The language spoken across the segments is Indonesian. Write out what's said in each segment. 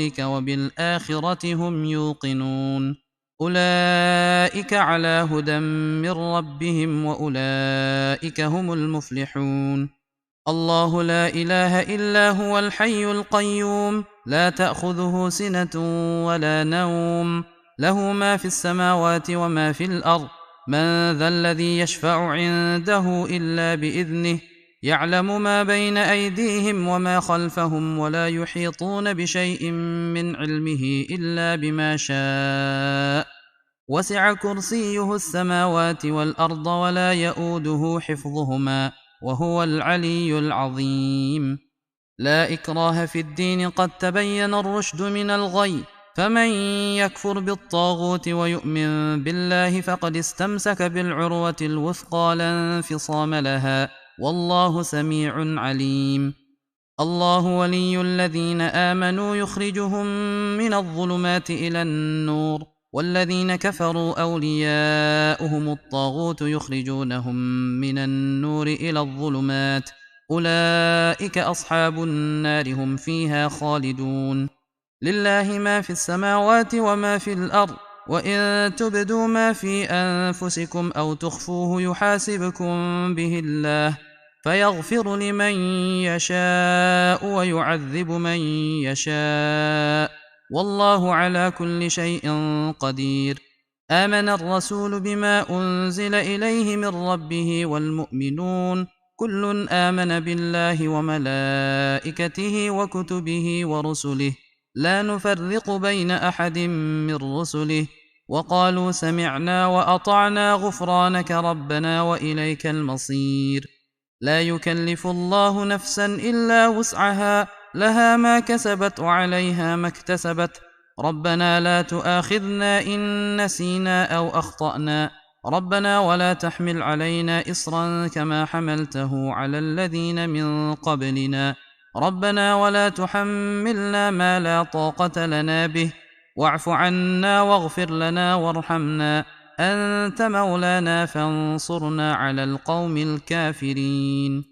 وبالآخرة هم يوقنون أولئك على هدى من ربهم وأولئك هم المفلحون الله لا إله إلا هو الحي القيوم لا تأخذه سنة ولا نوم له ما في السماوات وما في الأرض من ذا الذي يشفع عنده إلا بإذنه يعلم ما بين أيديهم وما خلفهم ولا يحيطون بشيء من علمه إلا بما شاء وسع كرسيه السماوات والأرض ولا يئوده حفظهما وهو العلي العظيم لا إكراه في الدين قد تبين الرشد من الغي فمن يكفر بالطاغوت ويؤمن بالله فقد استمسك بالعروة الوثقى لا انفصام لها والله سميع عليم الله ولي الذين آمنوا يخرجهم من الظلمات إلى النور والذين كفروا أولياؤهم الطاغوت يخرجونهم من النور إلى الظلمات أولئك أصحاب النار هم فيها خالدون لله ما في السماوات وما في الأرض وإن تبدوا ما في أنفسكم أو تخفوه يحاسبكم به الله فيغفر لمن يشاء ويعذب من يشاء والله على كل شيء قدير آمن الرسول بما أنزل إليه من ربه والمؤمنون كل آمن بالله وملائكته وكتبه ورسله لا نفرق بين أحد من رسله وقالوا سمعنا وأطعنا غفرانك ربنا وإليك المصير لا يكلف الله نفسا إلا وسعها لها ما كسبت وعليها ما اكتسبت ربنا لا تؤاخذنا إن نسينا أو أخطأنا ربنا ولا تحمل علينا إصرا كما حملته على الذين من قبلنا ربنا ولا تحملنا ما لا طاقة لنا به واعف عنا واغفر لنا وارحمنا أنت مولانا فانصرنا على القوم الكافرين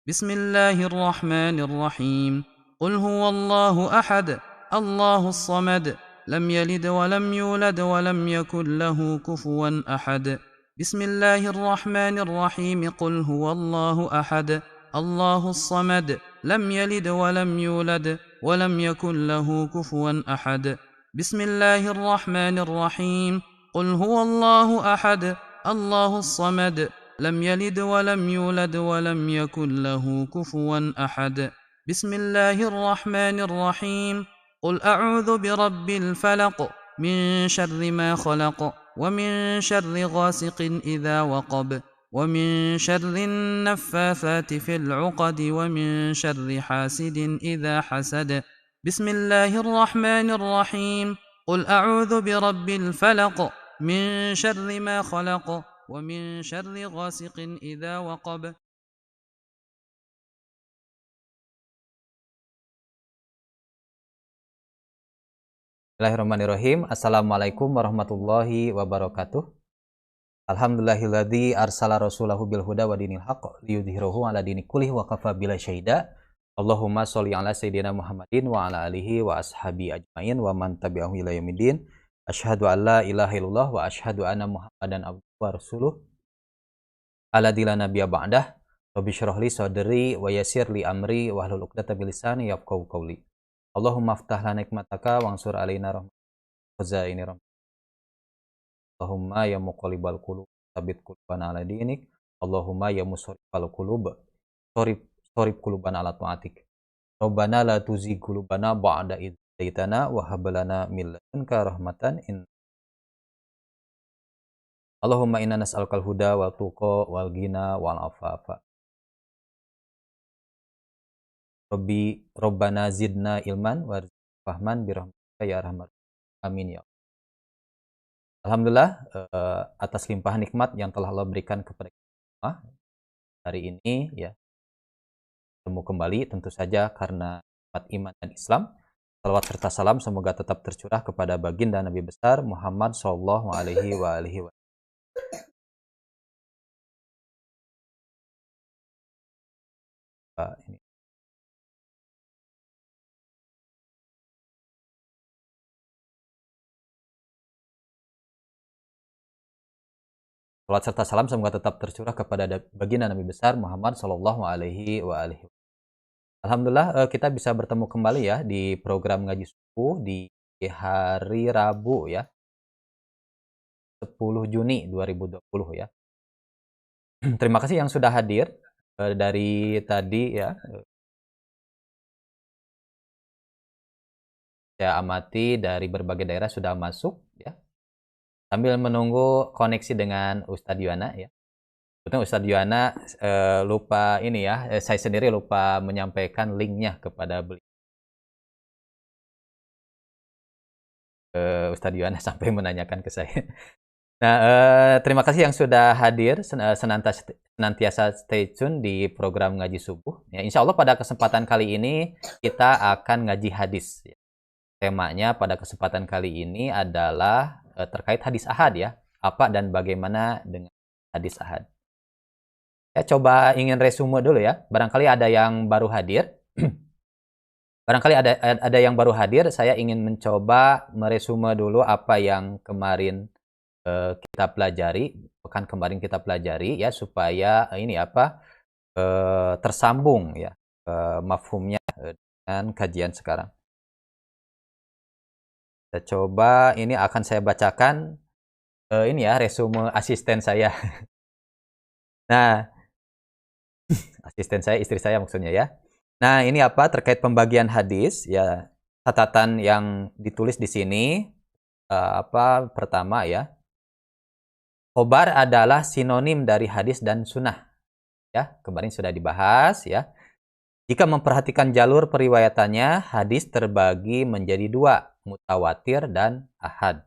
بسم الله الرحمن الرحيم قل هو الله أحد الله الصمد لم يلد ولم يولد ولم يكن له كفوا أحد بسم الله الرحمن الرحيم قل هو الله أحد الله الصمد لم يلد ولم يولد ولم يكن له كفوا أحد بسم الله الرحمن الرحيم قل هو الله أحد الله الصمد لم يلد ولم يولد ولم يكن له كفوا أحد بسم الله الرحمن الرحيم قل أعوذ برب الفلق من شر ما خلق ومن شر غاسق إذا وقب ومن شر النفاثات في العقد ومن شر حاسد إذا حسد بسم الله الرحمن الرحيم قل أعوذ برب الفلق من شر ما خلق ومن شر غاسق إذا وقب Bismillahirrahmanirrahim. Assalamualaikum warahmatullahi wabarakatuh. Alhamdulillahilladzi arsala rasulahu bil huda wa dinil haqq liyudhhirahu ala dini kullih wa kafa billahi syahida. Allahumma sholli ala sayyidina Muhammadin wa ala alihi wa ashabi ajmain wa man tabi'ahu ila yaumiddin. Asyhadu an la ilaha illallah wa asyhadu anna Muhammadan abduhu wa rasuluh. Alladzi la nabiyya ba'dah. Rabbi shrah li sadri wa yassir li amri wahlul 'uqdatam min lisani yafqahu qawli. Allahumma aftah lana nikmataka wansur alaina ini Allahumma ya muqallibal qulub tsabbit qulubana ala dinik. Allahumma ya musarrifal qulub sorif qulubana ala taatik. Rabbana la tuzigh qulubana ba'da idh hadaitana wa hab lana min ladunka rahmatan Allahumma inna nas'alukal huda wal tuqa wal ghina wal afafa. Rabbana zidna ilman warzuqna fahman birahmatika ya arhamar amin ya. Alhamdulillah atas limpahan nikmat yang telah Allah berikan kepada kita hari ini ya, bertemu kembali tentu saja karena nikmat iman dan Islam. Salawat serta salam semoga tetap tercurah kepada baginda Nabi besar Muhammad sallallahu alaihi wa ini. Salat serta salam semoga tetap tercurah kepada baginda Nabi besar Muhammad Shallallahu Alaihi Wasallam. Alhamdulillah kita bisa bertemu kembali ya di program ngaji subuh di hari Rabu ya, 10 Juni 2020 ya. Terima kasih yang sudah hadir dari tadi ya. Saya amati dari berbagai daerah sudah masuk ya. Sambil menunggu koneksi dengan Ustadz Yuwana ya. Betul Ustadz Yuwana lupa ini ya, saya sendiri lupa menyampaikan linknya kepada beliau. Ustadz Yuwana sampai menanyakan ke saya. Nah, terima kasih yang sudah hadir senantiasa stay tune di program ngaji subuh. Ya, insya Allah pada kesempatan kali ini kita akan ngaji hadis. Temanya pada kesempatan kali ini adalah terkait hadis ahad ya. Apa dan bagaimana dengan hadis ahad. Ya, coba ingin resume dulu ya. Barangkali ada yang baru hadir. Barangkali ada yang baru hadir. Saya ingin mencoba meresume dulu apa yang kemarin kita pelajari, pekan kemarin kita pelajari ya, supaya ini apa tersambung ya mafhumnya dengan kajian sekarang. Kita coba, ini akan saya bacakan ini ya resume asisten saya. Nah, asisten saya, istri saya maksudnya ya. Nah, ini apa terkait pembagian hadis ya, catatan yang ditulis di sini apa pertama ya. Khobar adalah sinonim dari hadis dan sunnah. Ya, kemarin sudah dibahas ya. Jika memperhatikan jalur periwayatannya, hadis terbagi menjadi dua, mutawatir dan ahad.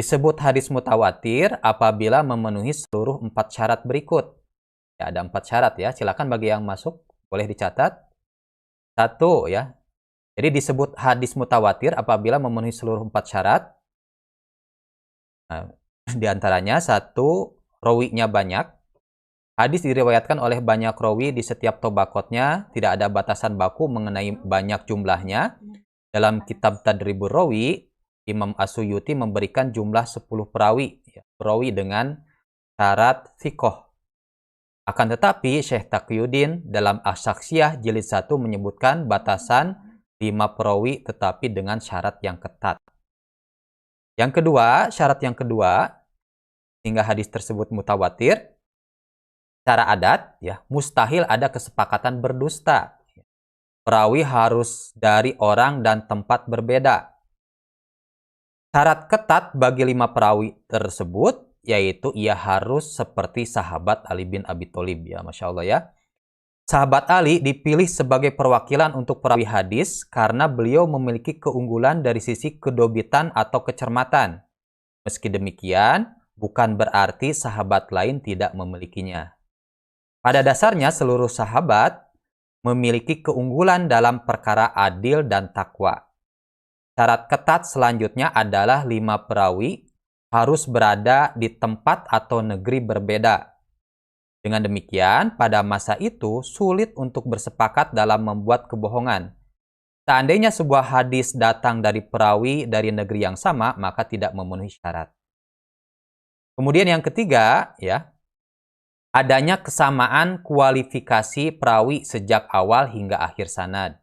Disebut hadis mutawatir apabila memenuhi seluruh 4 syarat berikut. Ya, ada 4 syarat ya. Silakan bagi yang masuk, boleh dicatat. 1 ya. Jadi disebut hadis mutawatir apabila memenuhi seluruh 4 syarat. Nah, di antaranya 1, rawinya banyak. Hadis diriwayatkan oleh banyak rawi di setiap tobakotnya, tidak ada batasan baku mengenai banyak jumlahnya. Dalam kitab Tadribur Rawi, Imam As-Suyuti memberikan jumlah 10 perawi, ya, perawi dengan syarat thiqah. Akan tetapi Syekh Taqiyuddin dalam As-Saksiyah jilid 1 menyebutkan batasan 5 perawi tetapi dengan syarat yang ketat. Yang kedua, syarat yang kedua, hingga hadis tersebut mutawatir, secara adat ya mustahil ada kesepakatan berdusta. Perawi harus dari orang dan tempat berbeda. Syarat ketat bagi 5 perawi tersebut yaitu ia harus seperti sahabat Ali bin Abi Thalib ya, Masya Allah ya. Sahabat Ali dipilih sebagai perwakilan untuk perawi hadis karena beliau memiliki keunggulan dari sisi kedobitan atau kecermatan. Meski demikian, bukan berarti sahabat lain tidak memilikinya. Pada dasarnya seluruh sahabat memiliki keunggulan dalam perkara adil dan takwa. Syarat ketat selanjutnya adalah 5 perawi harus berada di tempat atau negeri berbeda. Dengan demikian, pada masa itu sulit untuk bersepakat dalam membuat kebohongan. Seandainya sebuah hadis datang dari perawi dari negeri yang sama, maka tidak memenuhi syarat. Kemudian yang ketiga, ya, adanya kesamaan kualifikasi perawi sejak awal hingga akhir sanad.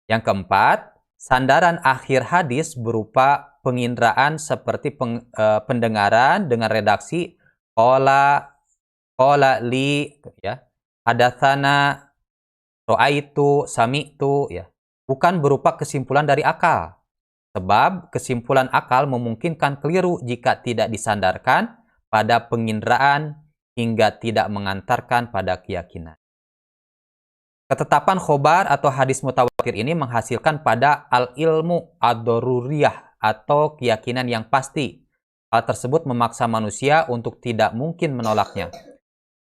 Yang keempat, sandaran akhir hadis berupa penginderaan seperti pendengaran dengan redaksi qala li ya, hadatsana, ra'aitu, sami'tu ya, bukan berupa kesimpulan dari akal. Sebab kesimpulan akal memungkinkan keliru jika tidak disandarkan pada penginderaan hingga tidak mengantarkan pada keyakinan. Ketetapan khobar atau hadis mutawatir ini menghasilkan pada al-ilmu ad-daruriyah atau keyakinan yang pasti. Hal tersebut memaksa manusia untuk tidak mungkin menolaknya.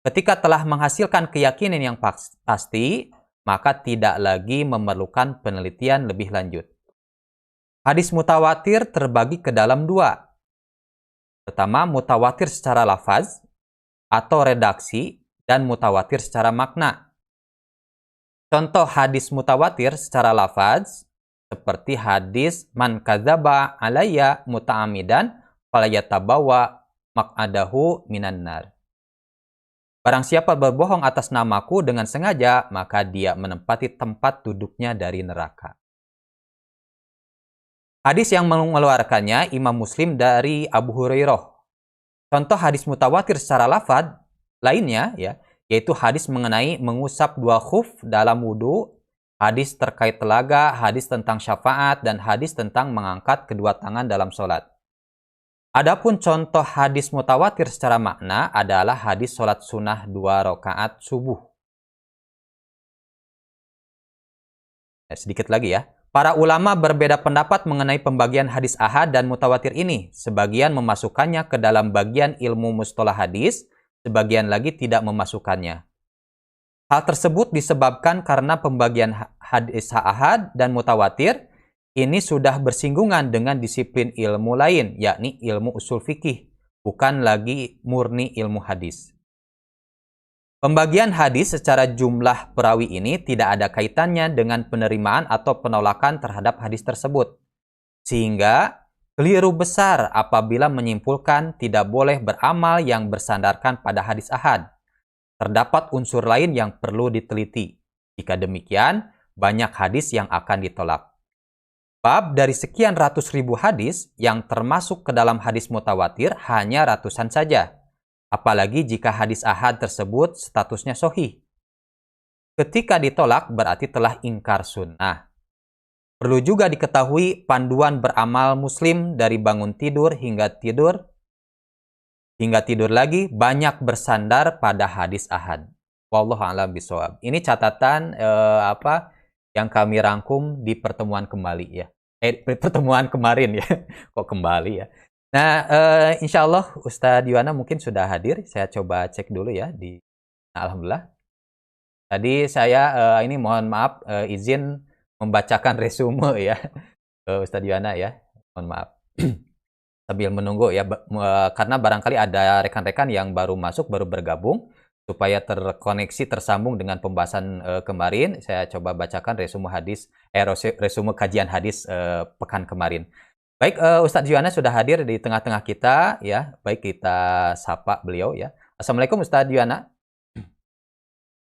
Ketika telah menghasilkan keyakinan yang pasti, maka tidak lagi memerlukan penelitian lebih lanjut. Hadis mutawatir terbagi ke dalam 2. Pertama, mutawatir secara lafaz atau redaksi dan mutawatir secara makna. Contoh hadis mutawatir secara lafaz seperti hadis man kadzaba alayya muta'ammidan falayatabawa maq'adahu minan nar. Barang siapa berbohong atas namaku dengan sengaja, maka dia menempati tempat duduknya dari neraka. Hadis yang mengeluarkannya Imam Muslim dari Abu Hurairah. Contoh hadis mutawatir secara lafaz lainnya ya, yaitu hadis mengenai mengusap 2 khuf dalam wudu, hadis terkait telaga, hadis tentang syafaat, dan hadis tentang mengangkat kedua tangan dalam sholat. Adapun contoh hadis mutawatir secara makna adalah hadis sholat sunnah 2 rakaat subuh. Sedikit lagi ya. Para ulama berbeda pendapat mengenai pembagian hadis ahad dan mutawatir ini. Sebagian memasukkannya ke dalam bagian ilmu mustalah hadis, sebagian lagi tidak memasukkannya. Hal tersebut disebabkan karena pembagian hadis ahad dan mutawatir ini sudah bersinggungan dengan disiplin ilmu lain, yakni ilmu usul fikih, bukan lagi murni ilmu hadis. Pembagian hadis secara jumlah perawi ini tidak ada kaitannya dengan penerimaan atau penolakan terhadap hadis tersebut. Sehingga keliru besar apabila menyimpulkan tidak boleh beramal yang bersandarkan pada hadis ahad. Terdapat unsur lain yang perlu diteliti. Jika demikian, banyak hadis yang akan ditolak. Bab dari sekian ratus ribu hadis yang termasuk ke dalam hadis mutawatir hanya ratusan saja. Apalagi jika hadis ahad tersebut statusnya sahih. Ketika ditolak berarti telah ingkar sunnah. Perlu juga diketahui panduan beramal muslim dari bangun tidur hingga tidur lagi banyak bersandar pada hadis ahad. Wallahu a'lam bishawab. Ini catatan yang kami rangkum di pertemuan kembali ya. Pertemuan kemarin ya. Kok kembali ya. Nah, insya Allah Ustadz Yuwana mungkin sudah hadir. Saya coba cek dulu ya Alhamdulillah. Tadi saya ini mohon maaf izin membacakan resume ya Ustadz Yuwana ya. Mohon maaf. Sambil menunggu ya karena barangkali ada rekan-rekan yang baru masuk, baru bergabung. Supaya terkoneksi, tersambung dengan pembahasan kemarin, saya coba bacakan resume kajian hadis pekan kemarin. Baik, Ustadz Yuwana sudah hadir di tengah-tengah kita ya. Baik, kita sapa beliau ya. Assalamualaikum Ustadz Yuwana.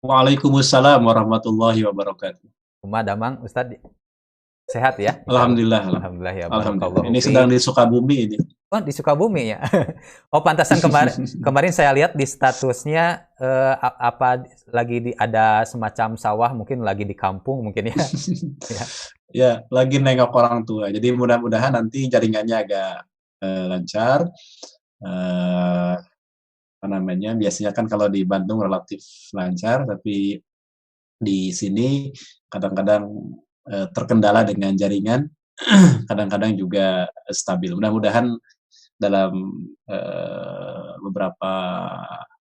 Waalaikumsalam warahmatullahi wabarakatuh. Umma damang Ustadz sehat ya? Alhamdulillah. Alhamdulillah ya. Alhamdulillah. Ini sedang di Sukabumi ini. Oh, di Sukabumi ya. Oh, pantasan kemarin saya lihat di statusnya ada semacam sawah, mungkin lagi di kampung mungkin ya. Ya, lagi nengok orang tua. Jadi mudah-mudahan nanti jaringannya agak lancar. Biasanya kan kalau di Bandung relatif lancar, tapi di sini kadang-kadang terkendala dengan jaringan, kadang-kadang juga stabil. Mudah-mudahan dalam beberapa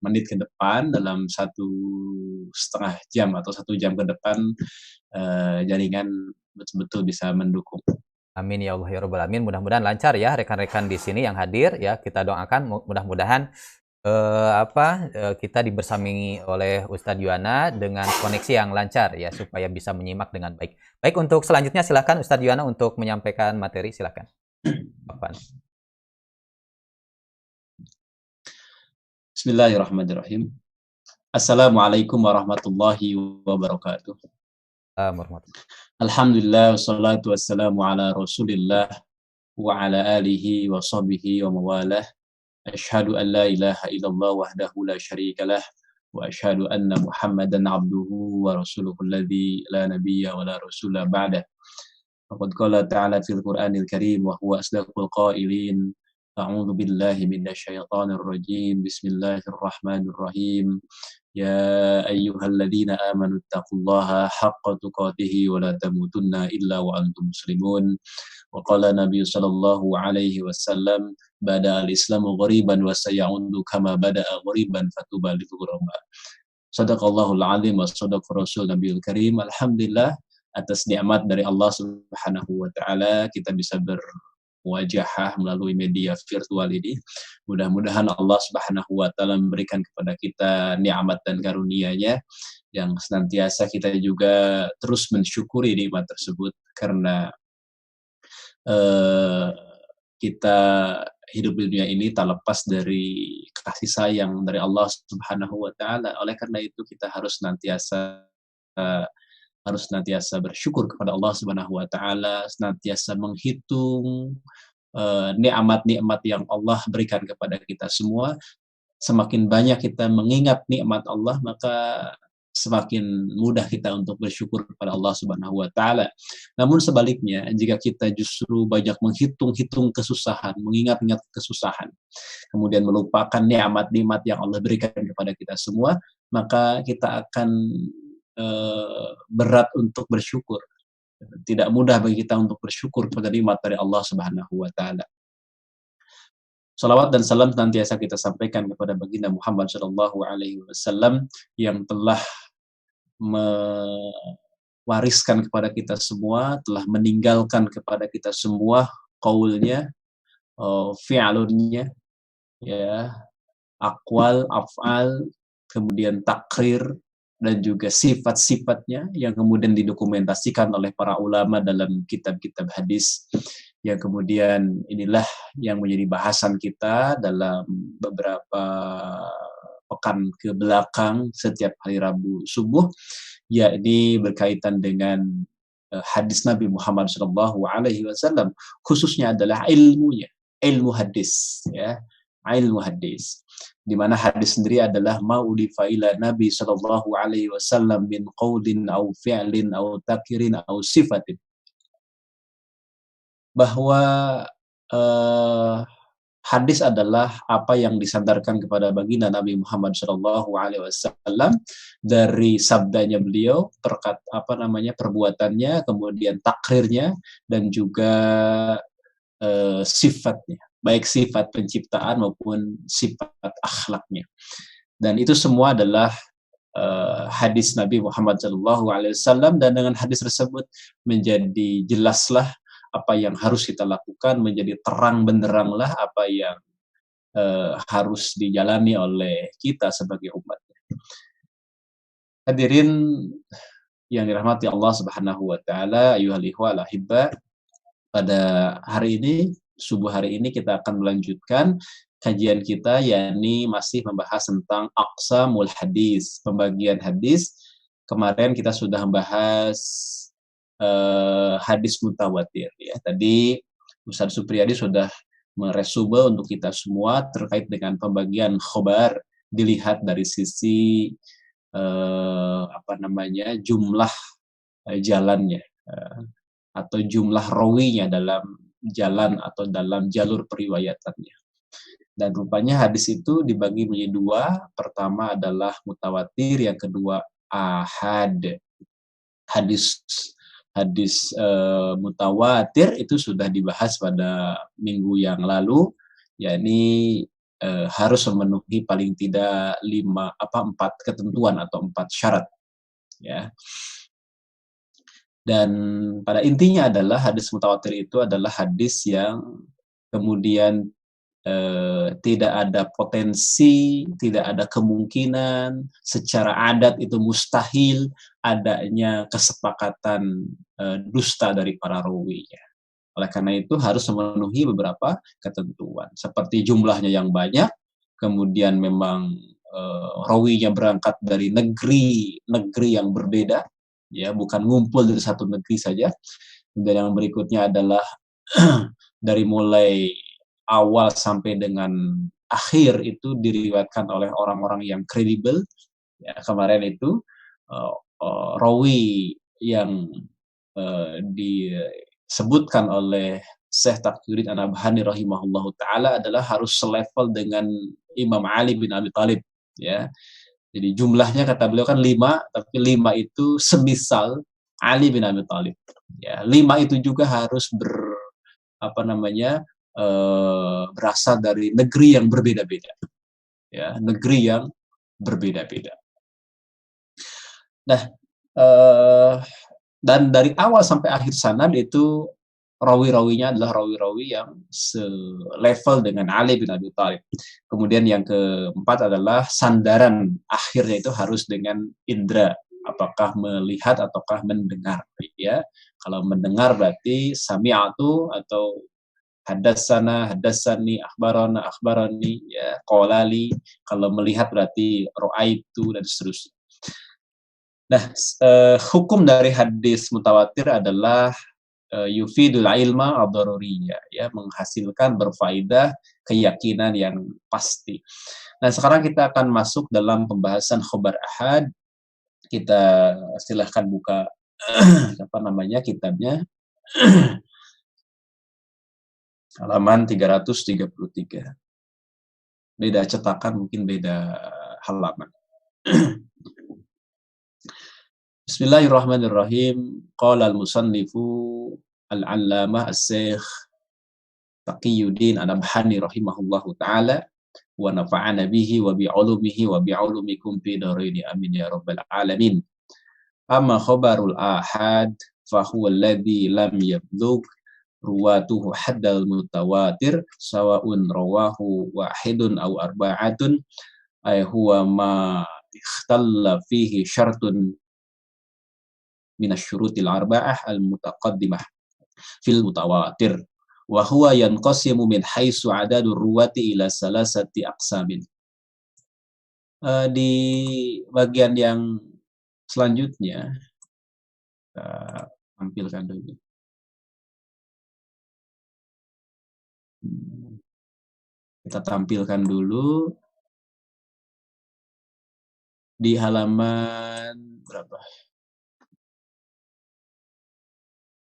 menit ke depan, dalam 1,5 jam atau 1 jam ke depan, jaringan betul-betul bisa mendukung. Amin ya Allah ya Rabbal Alamin. Mudah-mudahan lancar ya rekan-rekan di sini yang hadir ya. Kita doakan mudah-mudahan kita dibersami oleh Ustadz Yuwana dengan koneksi yang lancar ya supaya bisa menyimak dengan baik. Baik, untuk selanjutnya silakan Ustadz Yuwana untuk menyampaikan materi, silakan. Bismillahirrahmanirrahim. Assalamualaikum warahmatullahi wabarakatuh. Alhamdulillah wassalatu wassalamu ala Rasulillah wa ala alihi wa sahbihi wa mawalah. Asyhadu an la ilaha illallah wahdahu la syarika lah wa asyhadu anna Muhammadan abduhu wa rasuluhu alladzi la nabiyya wa la rasula ba'dah. Faqad qala ta'ala fil Qur'anil Karim wa huwa asdaqul qailin. A'udzu billahi minasyaitonir rajim. Bismillahirrahmanirrahim. Ya ayyuhalladzina amanu taqullaha haqqa tuqatih wa la tamutunna illa wa antum muslimun. Wa qala Nabi sallallahu alaihi wasallam, bada al-islamu ghariban wa sayaudu kama bada'a ghariban fatuba lil ghuraba. Shadaqallahul azim wa shadaqa rasul nabiyul karim. Alhamdulillah atas nikmat dari Allah Subhanahu wa taala kita bisa berwajah melalui media virtual ini. Mudah-mudahan Allah Subhanahu wa taala memberikan kepada kita nikmat dan karunia-Nya yang senantiasa kita juga terus mensyukuri nikmat tersebut, karena kita hidup di dunia ini tak lepas dari kasih sayang dari Allah Subhanahu wa taala. Oleh karena itu kita harus senantiasa bersyukur kepada Allah Subhanahu wa taala, senantiasa menghitung nikmat-nikmat yang Allah berikan kepada kita semua. Semakin banyak kita mengingat nikmat Allah, maka semakin mudah kita untuk bersyukur kepada Allah Subhanahu wa taala. Namun sebaliknya, jika kita justru banyak menghitung-hitung kesusahan, mengingat-ingat kesusahan, kemudian melupakan nikmat-nikmat yang Allah berikan kepada kita semua, maka kita akan berat untuk bersyukur. Tidak mudah bagi kita untuk bersyukur kepada nikmat dari Allah Subhanahu wa taala. Salawat dan salam senantiasa kita sampaikan kepada baginda Muhammad sallallahu alaihi wasallam yang telah mewariskan kepada kita semua, telah meninggalkan kepada kita semua qaulnya, fi'lunnya, ya, aqwal, af'al, kemudian takrir, dan juga sifat-sifatnya yang kemudian didokumentasikan oleh para ulama dalam kitab-kitab hadis, yang kemudian inilah yang menjadi bahasan kita dalam beberapa pekan ke belakang setiap hari Rabu subuh, yakni berkaitan dengan hadis Nabi Muhammad SAW, khususnya adalah ilmu hadis, ya, ilmu hadis, di mana hadis sendiri adalah ma'ulifa ila Nabi SAW min qaulin au fi'lin au takirin au sifatin, bahwa hadis adalah apa yang disandarkan kepada baginda Nabi Muhammad SAW dari sabdanya beliau, perbuatannya, kemudian takrirnya, dan juga sifatnya, baik sifat penciptaan maupun sifat akhlaknya. Dan itu semua adalah hadis Nabi Muhammad SAW, dan dengan hadis tersebut menjadi jelaslah apa yang harus kita lakukan, menjadi terang benderanglah apa yang harus dijalani oleh kita sebagai umat. Hadirin yang dirahmati Allah Subhanahu wa taala, ayyuhal ikhwal ahibba, pada hari ini, subuh hari ini kita akan melanjutkan kajian kita, yakni masih membahas tentang aqsamul hadis, pembagian hadis. Kemarin kita sudah membahas hadis mutawatir, ya. Tadi Ustaz Supriyadi sudah meresume untuk kita semua terkait dengan pembagian khobar, dilihat dari sisi jumlah jalannya, atau jumlah rawinya dalam jalan atau dalam jalur periwayatannya. Dan rupanya hadis itu dibagi menjadi dua. Pertama adalah mutawatir, yang kedua ahad. Hadis mutawatir itu sudah dibahas pada minggu yang lalu, yakni harus memenuhi paling tidak 4 ketentuan atau 4 syarat, ya. Dan pada intinya adalah hadis mutawatir itu adalah hadis yang kemudian tidak ada potensi, tidak ada kemungkinan, secara adat itu mustahil adanya kesepakatan dusta dari para rawinya. Oleh karena itu harus memenuhi beberapa ketentuan, seperti jumlahnya yang banyak, kemudian memang rawinya berangkat dari negeri yang berbeda, ya, bukan ngumpul dari satu negeri saja. Kemudian yang berikutnya adalah dari mulai awal sampai dengan akhir itu diriwayatkan oleh orang-orang yang kredibel. Ya, kemarin itu rawi yang disebutkan oleh Syekh Taqiyuddin An-Nabhani rahimahullahu taala adalah harus selevel dengan Imam Ali bin Abi Thalib, ya. Jadi jumlahnya kata beliau kan 5, tapi 5 itu semisal Ali bin Abi Thalib. Ya, 5 itu juga harus berasal dari negeri yang berbeda-beda. Ya, negeri yang berbeda-beda. Nah, dan dari awal sampai akhir sanad itu rawi-rawinya adalah rawi-rawi yang selevel dengan Ali bin Abi Thalib. Kemudian yang keempat adalah sandaran akhirnya itu harus dengan indra, apakah melihat ataukah mendengar, ya. Kalau mendengar berarti sami'atu atau Hadatsana, hadatsani, akhbarana, akhbarani, ya, qalali. Kalau melihat berarti ra'aitu dan seterusnya. Nah, hukum dari hadis mutawatir adalah yufidul ilma ad-daruriyya, ya, menghasilkan berfaedah keyakinan yang pasti. Nah, sekarang kita akan masuk dalam pembahasan khobar ahad. Kita silahkan buka apa namanya kitabnya. Halaman 333. Beda cetakan, mungkin beda halaman. Bismillahirrahmanirrahim. Qala al-musannifu al-allamah as-syekh Taqiyuddin An-Nabhani rahimahullahu ta'ala wa nafa'ana bihi wa bi'ulumihi wa bi'ulumikum fi dharaini amin ya rabbal alamin. Amma khabarul ahad fa huwa alladhi lam yablugh ruwatuhu haddal mutawatir sawa'un rawahu wahidun aw arba'atun ay huwa ma ikhtalla fihi syartun minasyurutil arba'ah al-mutaqaddimah fil mutawatir wa huwa yanqasimu min haitsu adadur ruwati ila salasati aqsamin. Di bagian yang selanjutnya kita tampilkan dulu. Kita tampilkan dulu di halaman berapa?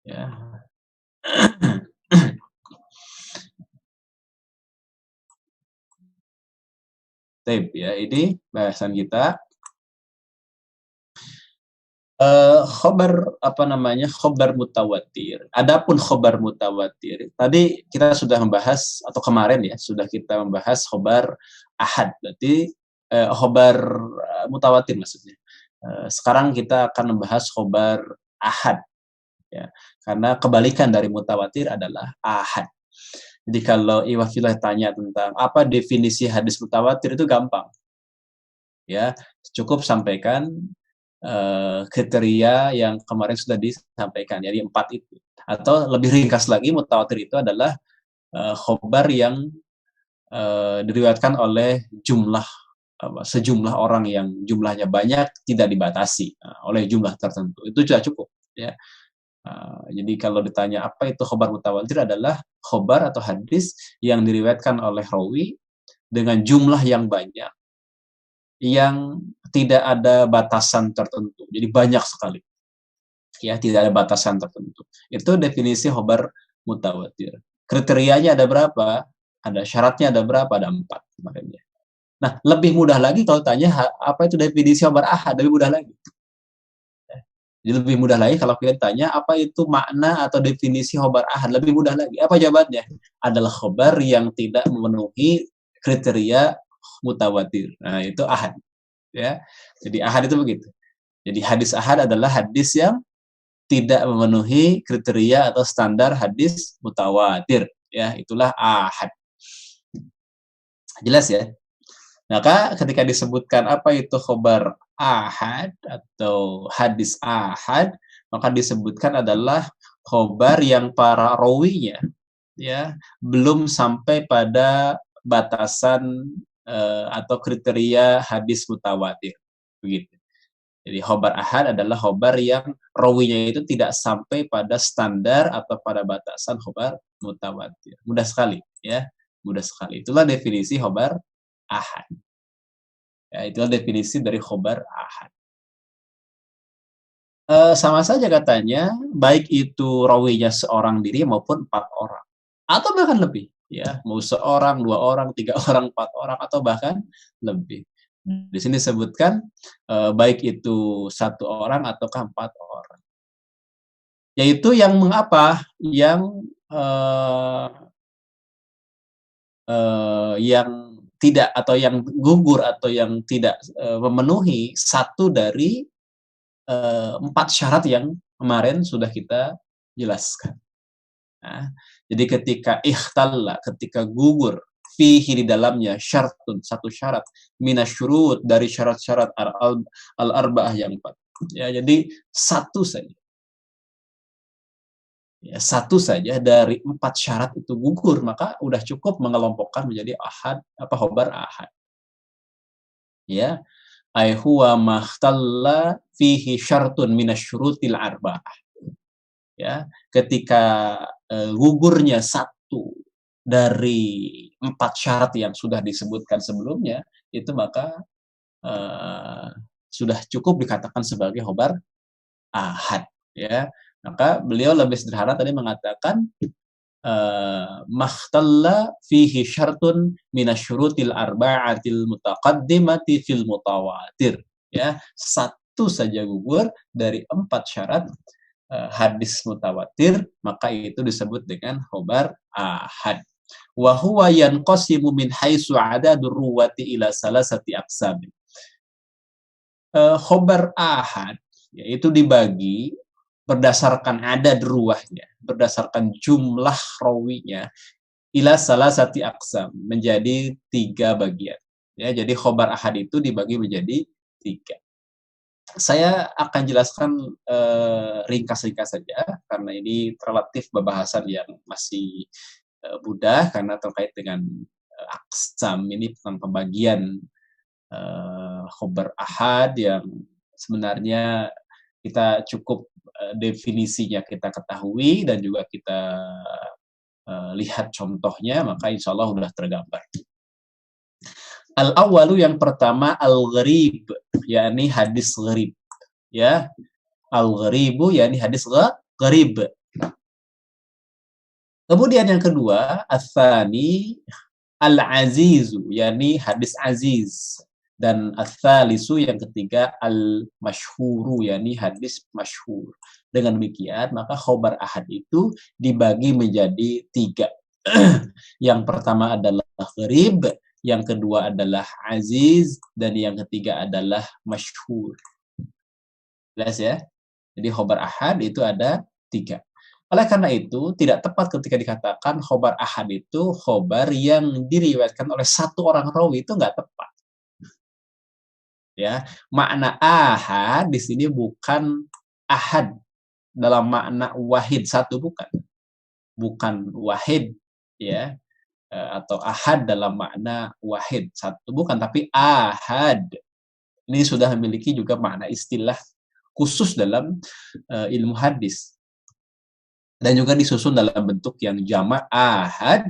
Ya. Tape ya, ini bahasan kita. Khobar apa namanya? Khobar mutawatir. Adapun khobar mutawatir, tadi kita sudah membahas atau kemarin ya, sudah kita membahas khobar ahad. Berarti khobar mutawatir maksudnya. Sekarang kita akan membahas khobar ahad. Ya, karena kebalikan dari mutawatir adalah ahad. Jadi kalau Iwafilah tanya tentang apa definisi hadis mutawatir itu gampang. Ya, cukup sampaikan kriteria yang kemarin sudah disampaikan, jadi 4 itu. Atau lebih ringkas lagi, mutawatir itu adalah khobar yang diriwayatkan oleh sejumlah orang yang jumlahnya banyak, tidak dibatasi oleh jumlah tertentu. Itu sudah cukup. Ya. Jadi kalau ditanya apa itu khobar mutawatir, adalah khobar atau hadis yang diriwayatkan oleh rawi dengan jumlah yang banyak, yang tidak ada batasan tertentu. Jadi banyak sekali. Ya, tidak ada batasan tertentu. Itu definisi khobar mutawatir. Kriterianya ada berapa? Ada syaratnya ada berapa? Ada 4 kemarin ya. Nah, lebih mudah lagi kalau tanya apa itu definisi khobar ahad, lebih mudah lagi. Jadi lebih mudah lagi kalau kita tanya apa itu makna atau definisi khobar ahad, lebih mudah lagi. Apa jawabannya? Adalah khobar yang tidak memenuhi kriteria mutawatir. Nah, itu ahad. Ya. Jadi ahad itu begitu. Jadi hadis ahad adalah hadis yang tidak memenuhi kriteria atau standar hadis mutawatir. Ya, itulah ahad. Jelas ya? Maka ketika disebutkan apa itu khobar ahad atau hadis ahad, maka disebutkan adalah khobar yang para rawinya ya belum sampai pada batasan atau kriteria hadis mutawatir, begitu. Jadi khobar ahad adalah khobar yang rawinya itu tidak sampai pada standar atau pada batasan khobar mutawatir. Mudah sekali ya, mudah sekali. Itulah definisi khobar ahad. Ya, itulah definisi dari khobar ahad. Sama saja katanya, baik itu rawinya seorang diri maupun 4 orang. Atau bahkan lebih. Ya, mau seorang, 2 orang, 3 orang, 4 orang, atau bahkan lebih. Di sini disebutkan baik itu 1 orang ataukah 4 orang. Yaitu yang mengapa? Yang tidak atau yang gugur atau yang tidak memenuhi satu dari 4 syarat yang kemarin sudah kita jelaskan. Nah, jadi ketika ikhtalla, ketika gugur, fihi di dalamnya syartun, satu syarat, minasyurut dari syarat-syarat al-arba'ah yang 4. Ya, jadi satu saja. Ya, satu saja dari 4 syarat itu gugur, maka udah cukup mengelompokkan menjadi ahad, khobar ahad. Ya, ai huwa mahtalla fihi syartun minasyurutil arba'ah. Ya, ketika gugurnya satu dari 4 syarat yang sudah disebutkan sebelumnya, itu maka sudah cukup dikatakan sebagai khobar ahad. Ya, maka beliau lebih sederhana tadi mengatakan makhtalla fihi syartun minasyurutil arba'atil mutaqaddimati fil mutawatir. Ya, satu saja gugur dari 4 syarat hadis mutawatir, maka itu disebut dengan khobar ahad. Wa huwa yanqasimu min haitsu adadur ruwati ila salasati aqsam. Khobar ahad yaitu dibagi berdasarkan adad ruwahnya, berdasarkan jumlah rawinya, ila salasati aqsam, menjadi 3 bagian. Ya, jadi khobar ahad itu dibagi menjadi 3. Saya akan jelaskan ringkas-ringkas saja karena ini relatif pembahasan yang masih mudah karena terkait dengan aqsam ini tentang pembagian khobar ahad yang sebenarnya kita cukup definisinya kita ketahui dan juga kita lihat contohnya, maka insya Allah sudah tergambar. Al-awwalu yang pertama al-gharib, yakni hadis gharib. Ya, al-gharibu yakni hadis gharib. Kemudian yang kedua, ats-tsani al-azizu, yakni hadis aziz. Dan ats-tsalisu yang ketiga al-masyhuru, yakni hadis masyhur. Dengan demikian, maka khobar ahad itu dibagi menjadi 3. Yang pertama adalah gharib, yang kedua adalah aziz, dan yang ketiga adalah masyhur. Jelas ya? Jadi khobar ahad itu ada 3. Oleh karena itu, tidak tepat ketika dikatakan khobar ahad itu khobar yang diriwayatkan oleh satu orang rawi, itu nggak tepat. Ya, makna ahad di sini bukan ahad dalam makna wahid satu, bukan wahid ya, atau ahad dalam makna wahid satu, bukan, tapi ahad ini sudah memiliki juga makna istilah khusus dalam ilmu hadis dan juga disusun dalam bentuk yang jamak. Ahad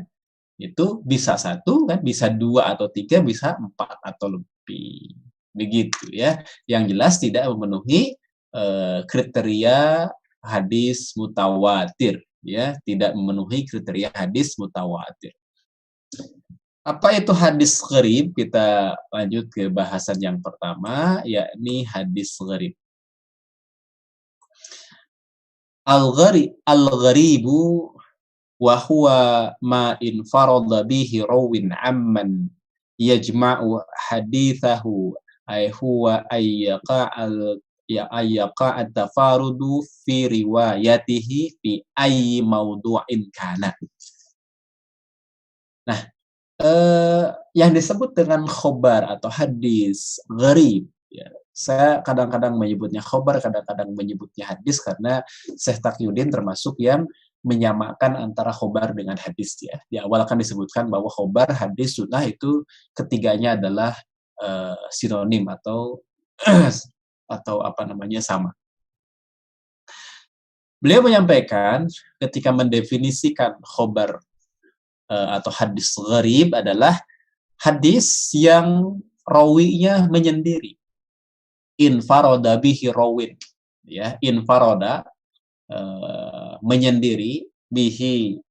itu bisa 1 kan, bisa 2 atau 3, bisa 4 atau lebih. Begitu ya. Yang jelas tidak memenuhi kriteria hadis mutawatir ya, tidak memenuhi kriteria hadis mutawatir. Apa itu hadis gharib? Kita lanjut ke bahasan yang pertama, yakni hadis gharib. Al-gharibu wa huwa ma in farada bihi rawin amman yajma'u hadithahu ay huwa ayyaqa at-tafarudu fi riwayatihi fi ayyi mawdu'in kana. Nah, yang disebut dengan khobar atau hadis gharib ya, saya kadang-kadang menyebutnya khobar, kadang-kadang menyebutnya hadis karena Syekh Taqiyuddin termasuk yang menyamakan antara khobar dengan hadis ya. Di awal kan disebutkan bahwa khobar, hadis, sunnah itu ketiganya adalah sinonim atau sama. Beliau menyampaikan ketika mendefinisikan khobar atau hadis gharib adalah hadis yang rawinya menyendiri. Infaroda bihi rawin. Ya, infaroda menyendiri, bihi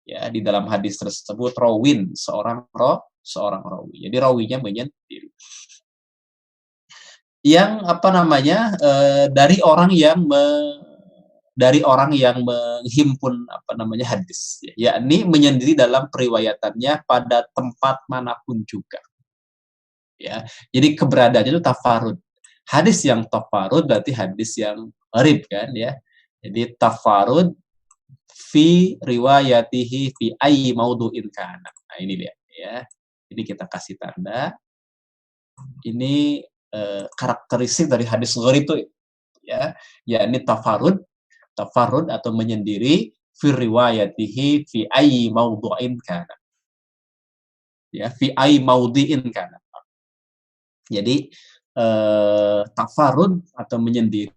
ya, di dalam hadis tersebut rawin, seorang rawi. Jadi rawinya menyendiri. Yang dari orang yang menghimpun hadis, yakni menyendiri dalam periwayatannya pada tempat manapun juga. Ya, jadi keberadaannya itu tafarud. Hadis yang tafarud berarti hadis yang gharib kan ya. Jadi tafarud fi riwayatihi fi ayyi maudu'in kana. Nah, ini dia ya. Ini kita kasih tanda. Ini karakteristik dari hadis gharib itu ya, yakni tafarud atau menyendiri fi riwayatihi fi ayyi mawdu'in kana. Ya, fi ayyi mawdi'in kana. Jadi tafarud atau menyendiri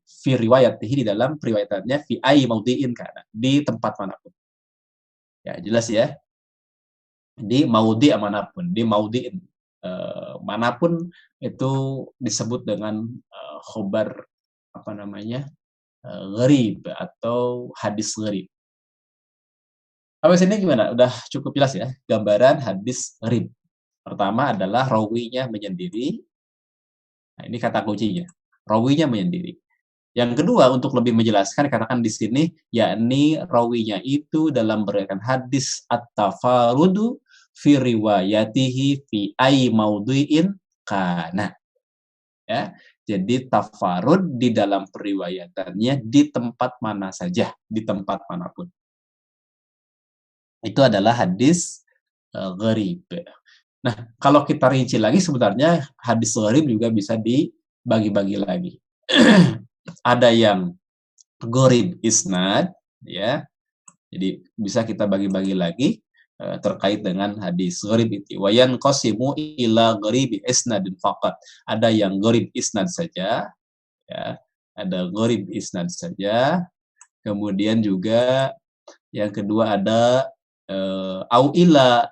fi riwayatihi di dalam periwayatannya fi ayyi mawdi'in kana, di tempat manapun. Ya, jelas ya. Di maudi manapun, di maudiin manapun itu disebut dengan khobar apa namanya gharib atau hadis gharib. Sampai sini gimana? Udah cukup jelas ya gambaran hadis gharib. Pertama adalah rawinya menyendiri. Nah, ini kata kuncinya. Rawinya menyendiri. Yang kedua, untuk lebih menjelaskan, katakan di sini, yakni rawinya itu dalam berikan hadis at-tafarudu fi riwayatihi fi ay maudhi'in kana. Ya, jadi tafarud di dalam periwayatannya di tempat mana saja, di tempat manapun. Itu adalah hadis gharib. Nah, kalau kita rinci lagi, sebenarnya hadis gharib juga bisa dibagi-bagi lagi. Ada yang gharib isnad, ya. Jadi bisa kita bagi-bagi lagi terkait dengan hadis gharib itu. Wa yanqasimu ila gharibi isnadin faqat. Ada yang gharib isnad saja, ya. Ada gharib isnad saja. Kemudian juga yang kedua ada au ila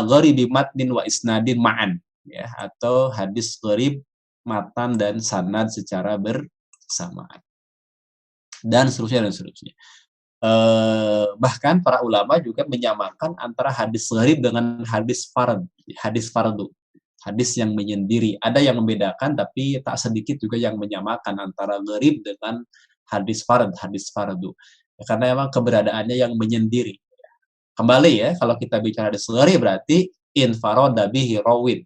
gharibi matnin wa isnadin ma'an, ya, atau hadis gharib matan dan sanad secara bersamaan, dan seterusnya dan seterusnya. Bahkan para ulama juga menyamakan antara hadis gharib dengan hadis fardu, hadis yang menyendiri. Ada yang membedakan, tapi tak sedikit juga yang menyamakan antara gharib dengan hadis fardu. Ya, karena memang keberadaannya yang menyendiri. Kembali ya, kalau kita bicara hadis gharib berarti infarada bihi rawin,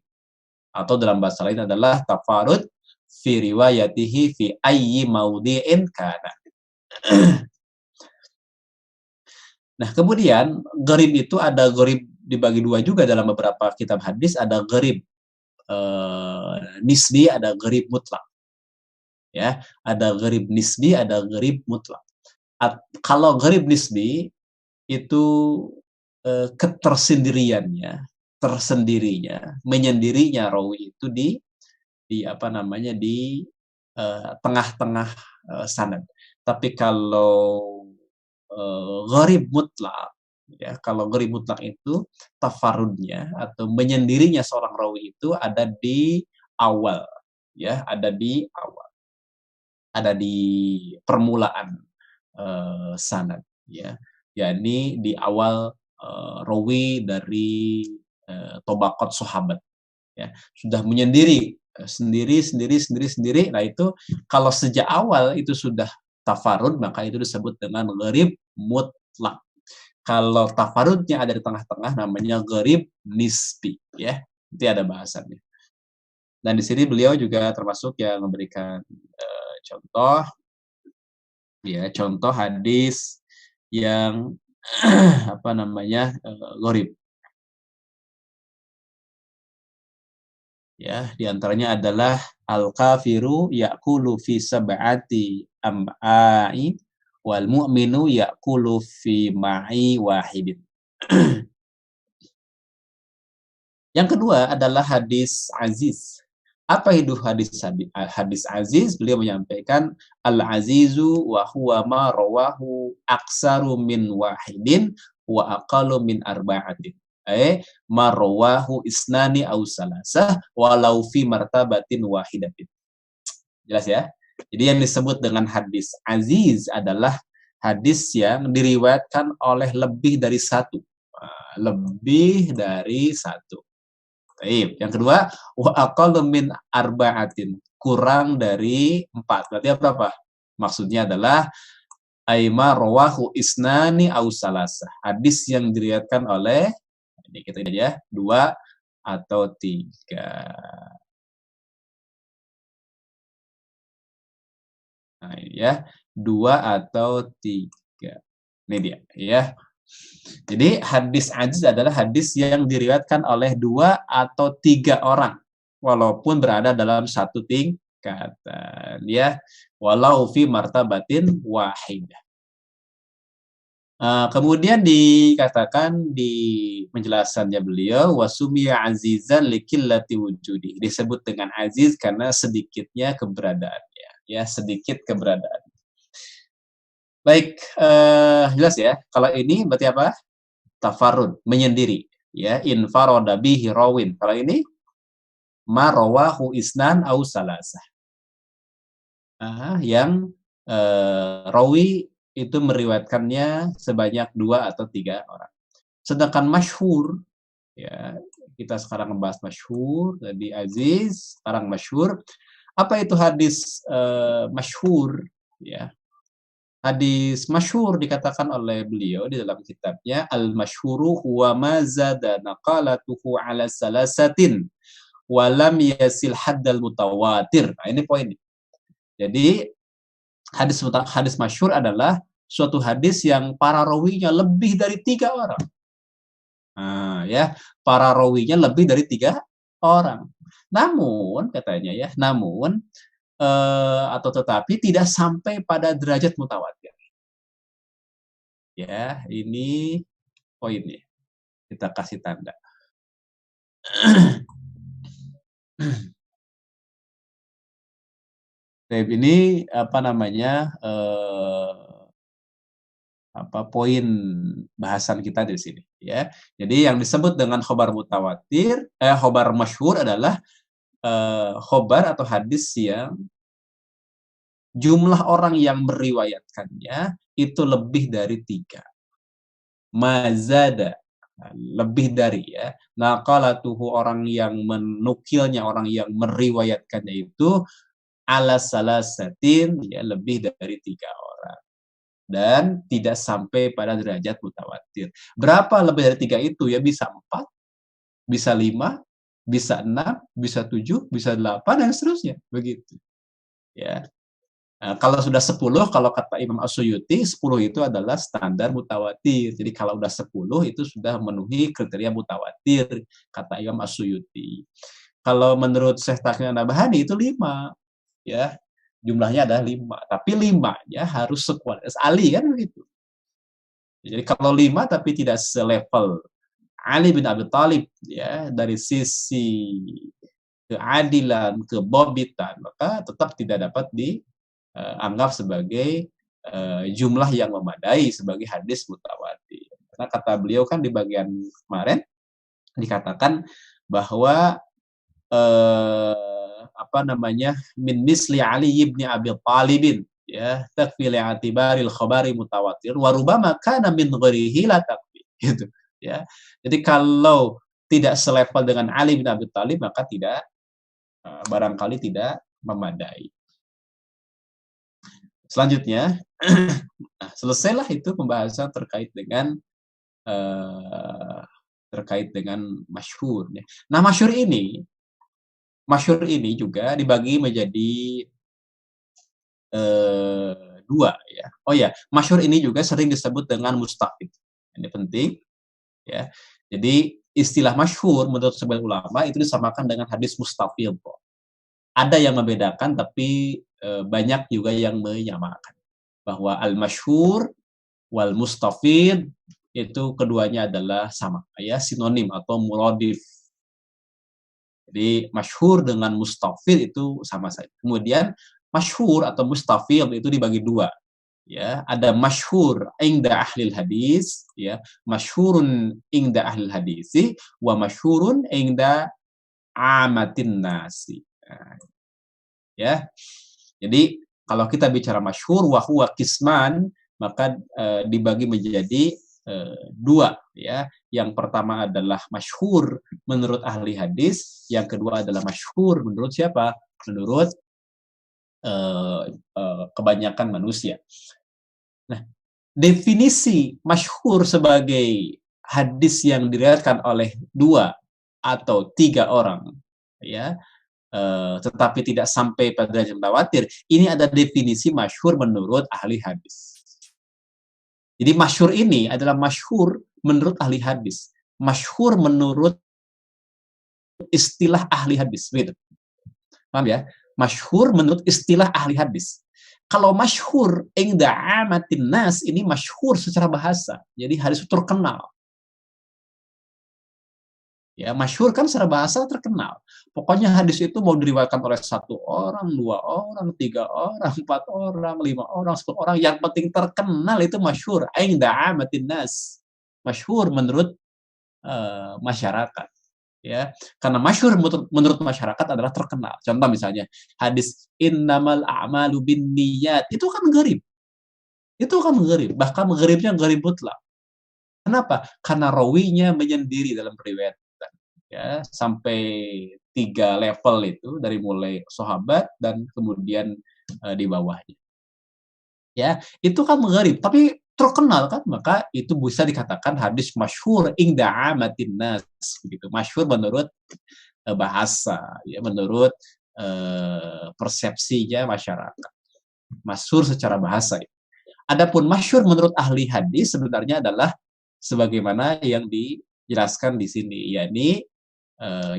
atau dalam bahasa lain adalah tafarud fi riwayatihi fi ayyi maudhi'in kana. Nah, kemudian gharib itu ada gharib dibagi dua juga dalam beberapa kitab hadis, ada gharib nisbi, ada gharib mutlak. Ya, ada gharib nisbi, ada gharib mutlak. Kalau gharib nisbi itu tersendirinya, menyendirinya rawi itu di tengah-tengah sanad. Tapi kalau gharib mutlak, ya, kalau gharib mutlak itu tafarudnya atau menyendirinya seorang rawi itu ada di awal, ya, ada di permulaan sanad, ya, yakni di awal rawi dari tobaqat sahabat, ya, sudah menyendiri sendiri. Nah, itu kalau sejak awal itu sudah tafarud, maka itu disebut dengan gharib mutlak. Kalau tafarudnya ada di tengah-tengah, namanya gharib nisbi, ya. Itu ada bahasannya. Dan di sini beliau juga termasuk yang memberikan contoh, ya, contoh hadis yang gharib. Ya, diantaranya adalah al-kafiru ya'kulu fi sab'ati am'a'i wal mu'minu ya'kulu fi ma'i wahidin. Yang kedua adalah hadis aziz. Apa itu hadis aziz? Beliau menyampaikan al-azizu wa huwa ma rawahu aksaru min wahidin wa aqallu min arba'atin. Ma rawahu isnani aw salasah walau fi martabatin wahidatin. Jelas ya? Jadi yang disebut dengan hadis aziz adalah hadis yang diriwayatkan oleh lebih dari satu. Lebih dari satu. Baik. Yang kedua, wa aqallu min arba'atin, kurang dari 4. Berarti apa? Maksudnya adalah aima rawahu isnani aw salasah. Hadis yang diriwayatkan oleh, ini kita lihat ya, 2 atau 3. Nah, ini ya, 2 atau 3. Ini dia, ya. Jadi hadis aziz adalah hadis yang diriwayatkan oleh 2 atau 3 orang, walaupun berada dalam satu tingkatan, ya, walau fi martabatin wahidah. Kemudian dikatakan di penjelasannya beliau, wasumiya azizan likillati wujudi. Disebut dengan aziz karena sedikitnya keberadaannya, ya, sedikit keberadaan. Baik, jelas ya. Kalau ini berarti apa? Tafarrud, menyendiri, ya, infaroda bihi rawin. Kalau ini marawahu isnan au salasah. Yang rawi itu meriwayatkannya sebanyak 2 atau 3 orang. Sedangkan masyhur, ya, kita sekarang membahas masyhur, tadi aziz, sekarang masyhur. Apa itu hadis masyhur? Ya, hadis masyhur dikatakan oleh beliau di dalam kitabnya Al-Masyhuru huwa ma zada naqalatuhu ala salasatin wa lam yasil haddal mutawatir. Nah, ini poin. Jadi hadis masyhur adalah suatu hadis yang para rawinya lebih dari 3 orang. Ya, para rawinya lebih dari 3 orang. Namun katanya ya, atau tetapi tidak sampai pada derajat mutawatir. Ya, ini poinnya. Kita kasih tanda. Ini apa namanya? Poin bahasan kita di sini, ya. Jadi yang disebut dengan khobar mutawatir, khobar masyhur adalah khobar atau hadis yang jumlah orang yang meriwayatkannya itu lebih dari 3. Mazada, lebih dari, ya. Naqalatuhu, orang yang menukilnya, orang yang meriwayatkannya itu ala salasatin, ya, lebih dari 3 orang. Dan tidak sampai pada derajat mutawatir. Berapa lebih dari 3 itu? Ya bisa 4, bisa 5, bisa 6, bisa 7, bisa 8, dan seterusnya. Begitu. Ya. Kalau sudah 10, kalau kata Imam As-Suyuti, 10 itu adalah standar mutawatir. Jadi kalau udah 10 itu sudah memenuhi kriteria mutawatir, kata Imam As-Suyuti. Kalau menurut Syekh Taqi An-Nabhani itu 5. Ya. Jumlahnya adalah 5, tapi 5-nya harus sekualitas Ali, kan begitu. Jadi kalau 5 tapi tidak selevel Ali bin Abi Thalib, ya, dari sisi keadilan, kebobitan, maka tetap tidak dapat dianggap sebagai jumlah yang memadai sebagai hadis mutawatir. Karena kata beliau kan di bagian kemarin dikatakan bahwa min misli Ali ibn Abi Thalibin, ya, takfi li'atibaril khabari mutawatir wa rubama kana min ghairihi la takfi, gitu, ya. Jadi kalau tidak selevel dengan Ali bin Abi Thalib maka tidak barangkali tidak memadai. Selanjutnya selesailah itu pembahasan terkait dengan masyhur, ya. Nah, masyhur ini juga dibagi menjadi 2, ya. Oh ya, masyhur ini juga sering disebut dengan mustafid. Ini penting, ya. Jadi istilah masyhur menurut sebagian ulama itu disamakan dengan hadis mustafid. Ada yang membedakan, tapi banyak juga yang menyamakan. Bahwa al-masyhur wal mustafid itu keduanya adalah sama, ya, sinonim atau muradif. Jadi masyhur dengan mustafid itu sama saja. Kemudian masyhur atau mustafid itu dibagi 2. Ya, ada masyhur inda ahlil hadis, ya, masyhurun inda ahlil hadisi wa masyhurun inda amatin nasi. Nah, ya. Jadi kalau kita bicara masyhur wa huwa qisman, maka dibagi menjadi 2, ya. Yang pertama adalah masyhur menurut ahli hadis, yang kedua adalah masyhur menurut siapa? Menurut kebanyakan manusia. Nah, definisi masyhur sebagai hadis yang diriwayatkan oleh 2 atau 3 orang, ya, tetapi tidak sampai pada derajat mutawatir, ini ada definisi masyhur menurut ahli hadis. Jadi masyhur ini adalah masyhur menurut ahli hadis, masyhur menurut istilah ahli hadis, gitu. Paham ya? Masyhur menurut istilah ahli hadis. Kalau masyhur inda amatin nas, ini masyhur secara bahasa. Jadi hadis itu terkenal. Ya, masyhur kan secara bahasa terkenal. Pokoknya hadis itu mau diriwayatkan oleh 1 orang, 2 orang, 3 orang, 4 orang, 5 orang, 10 orang, yang penting terkenal itu masyhur. Inda amatin nas. Masyhur menurut masyarakat. Ya, karena masyhur menurut masyarakat adalah terkenal. Contoh misalnya hadis innamal a'malu binniyat, itu kan gharib. Itu kan gharib, bahkan gharibnya gharib mutlak. Kenapa? Karena rawinya menyendiri dalam riwayat, ya, sampai 3 level itu, dari mulai sahabat dan kemudian di bawahnya. Ya, itu kan gharib, tapi terkenal kan, maka itu bisa dikatakan hadis masyhur inda amatin nas, begitu. Masyhur menurut bahasa, ya, menurut persepsinya masyarakat. Masyhur secara bahasa. Adapun masyhur menurut ahli hadis sebenarnya adalah sebagaimana yang dijelaskan di sini, yakni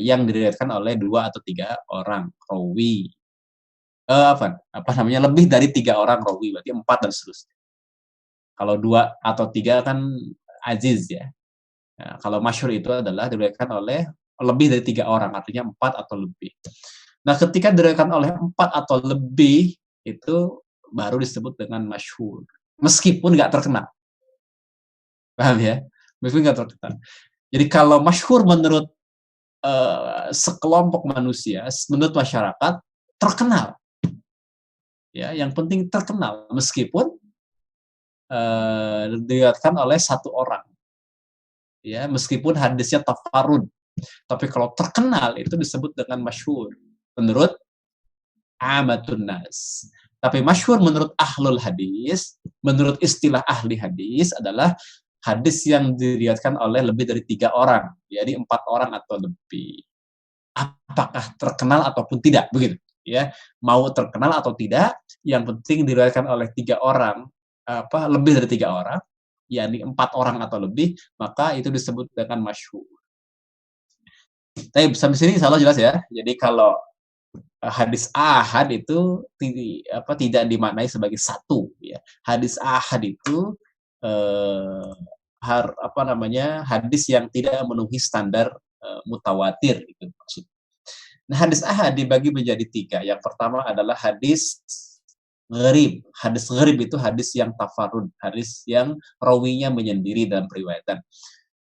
yang diriwayatkan oleh 2 atau 3 orang rawi. Apa namanya, lebih dari 3 orang rawi, berarti 4 dan seterusnya. Kalau 2 atau 3 kan aziz, ya. Nah, kalau masyhur itu adalah diriwayatkan oleh lebih dari 3 orang, artinya 4 atau lebih. Nah, ketika diriwayatkan oleh 4 atau lebih, itu baru disebut dengan masyhur. Meskipun nggak terkenal. Paham ya? Meskipun nggak terkenal. Jadi kalau masyhur menurut sekelompok manusia, menurut masyarakat, terkenal. Ya, yang penting terkenal, meskipun diriwayatkan oleh 1 orang. Ya, meskipun hadisnya tafarud. Tapi kalau terkenal itu disebut dengan masyhur menurut amatun nas. Tapi masyhur menurut ahlul hadis, menurut istilah ahli hadis adalah hadis yang diriwayatkan oleh lebih dari 3 orang, jadi 4 orang atau lebih. Apakah terkenal ataupun tidak, begitu. Ya, mau terkenal atau tidak, yang penting diriwayatkan oleh 3 orang, lebih dari 3 orang, yakni 4 orang atau lebih, maka itu disebut dengan masyhur. Tapi sampai sini insya Allah jelas ya. Jadi kalau hadis ahad itu tidak dimaknai sebagai satu, ya. Hadis ahad itu hadis yang tidak memenuhi standar mutawatir, itu maksud. Nah, hadis ahad dibagi menjadi 3. Yang pertama adalah hadis gharib. Hadis gharib itu hadis yang tafarud, hadis yang rawinya menyendiri dalam periwayatan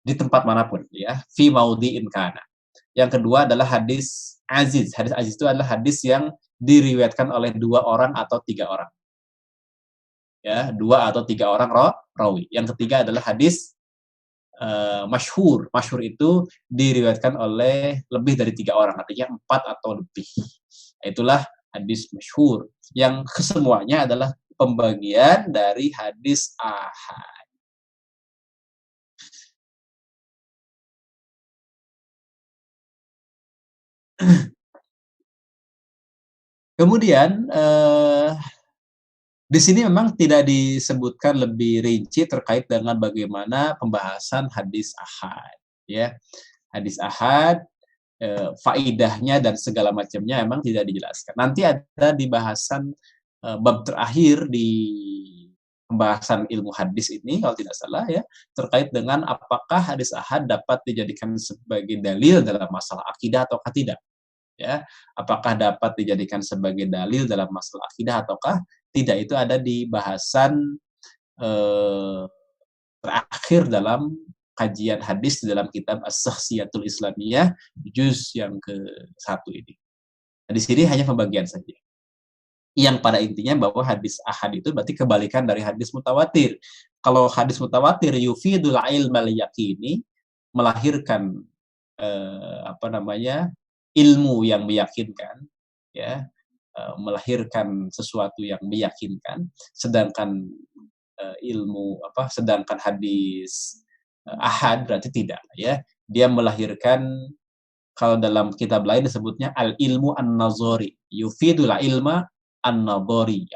di tempat manapun, ya, fi maudhi'in kana. Yang kedua adalah hadis aziz. Hadis aziz itu adalah hadis yang diriwayatkan oleh 2 orang atau 3 orang. Ya, 2 atau 3 orang rawi. Yang ketiga adalah hadis masyhur. Masyhur itu diriwayatkan oleh lebih dari 3 orang, artinya 4 atau lebih. Itulah hadis masyhur. Yang kesemuanya adalah pembagian dari hadis ahad. Kemudian di sini memang tidak disebutkan lebih rinci terkait dengan bagaimana pembahasan hadis ahad, ya. Hadis ahad, faidahnya dan segala macamnya memang tidak dijelaskan. Nanti ada di bahasan bab terakhir di pembahasan ilmu hadis ini, kalau tidak salah, ya, terkait dengan apakah hadis ahad dapat dijadikan sebagai dalil dalam masalah akidah ataukah tidak. Ya, apakah dapat dijadikan sebagai dalil dalam masalah akidah ataukah tidak, itu ada di bahasan terakhir dalam kajian hadis di dalam kitab As-Shakhsiyatul Islamiyah juz yang ke-1 ini. Nah, di sini hanya pembagian saja. Yang pada intinya bahwa hadis ahad itu berarti kebalikan dari hadis mutawatir. Kalau hadis mutawatir yufidul ilmal yaqini, melahirkan ilmu yang meyakinkan, ya, melahirkan sesuatu yang meyakinkan, sedangkan sedangkan hadis ahad berarti tidak, ya. Dia melahirkan, kalau dalam kitab lain disebutnya al ilmu an-nazari, yufidul ilma an-nazari,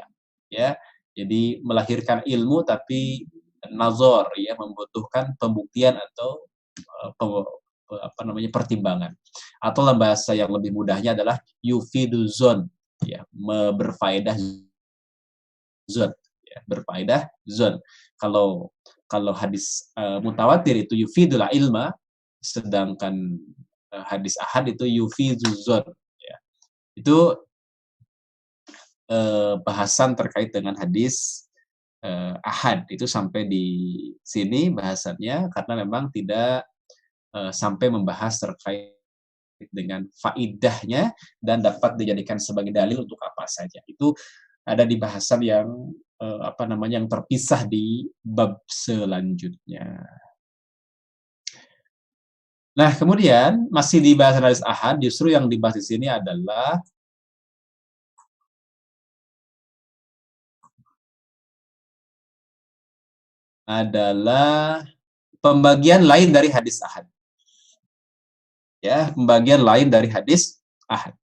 ya. Jadi melahirkan ilmu tapi nazar, ya, membutuhkan pembuktian atau pertimbangan. Atau dalam bahasa yang lebih mudahnya adalah yufiduzon, ya, berfaedah zon, ya, berfaedah zon. Kalau hadis mutawatir itu yufidul ilma, sedangkan hadis ahad itu yufidul zon. Ya. Itu bahasan terkait dengan hadis ahad. Itu sampai di sini bahasannya, karena memang tidak sampai membahas terkait dengan faidahnya dan dapat dijadikan sebagai dalil untuk apa saja. Itu ada di bahasan yang yang terpisah di bab selanjutnya. Nah, kemudian masih di bahasan hadis ahad, justru yang dibahas di sini adalah pembagian lain dari hadis ahad. Ya, pembagian lain dari hadis ahad.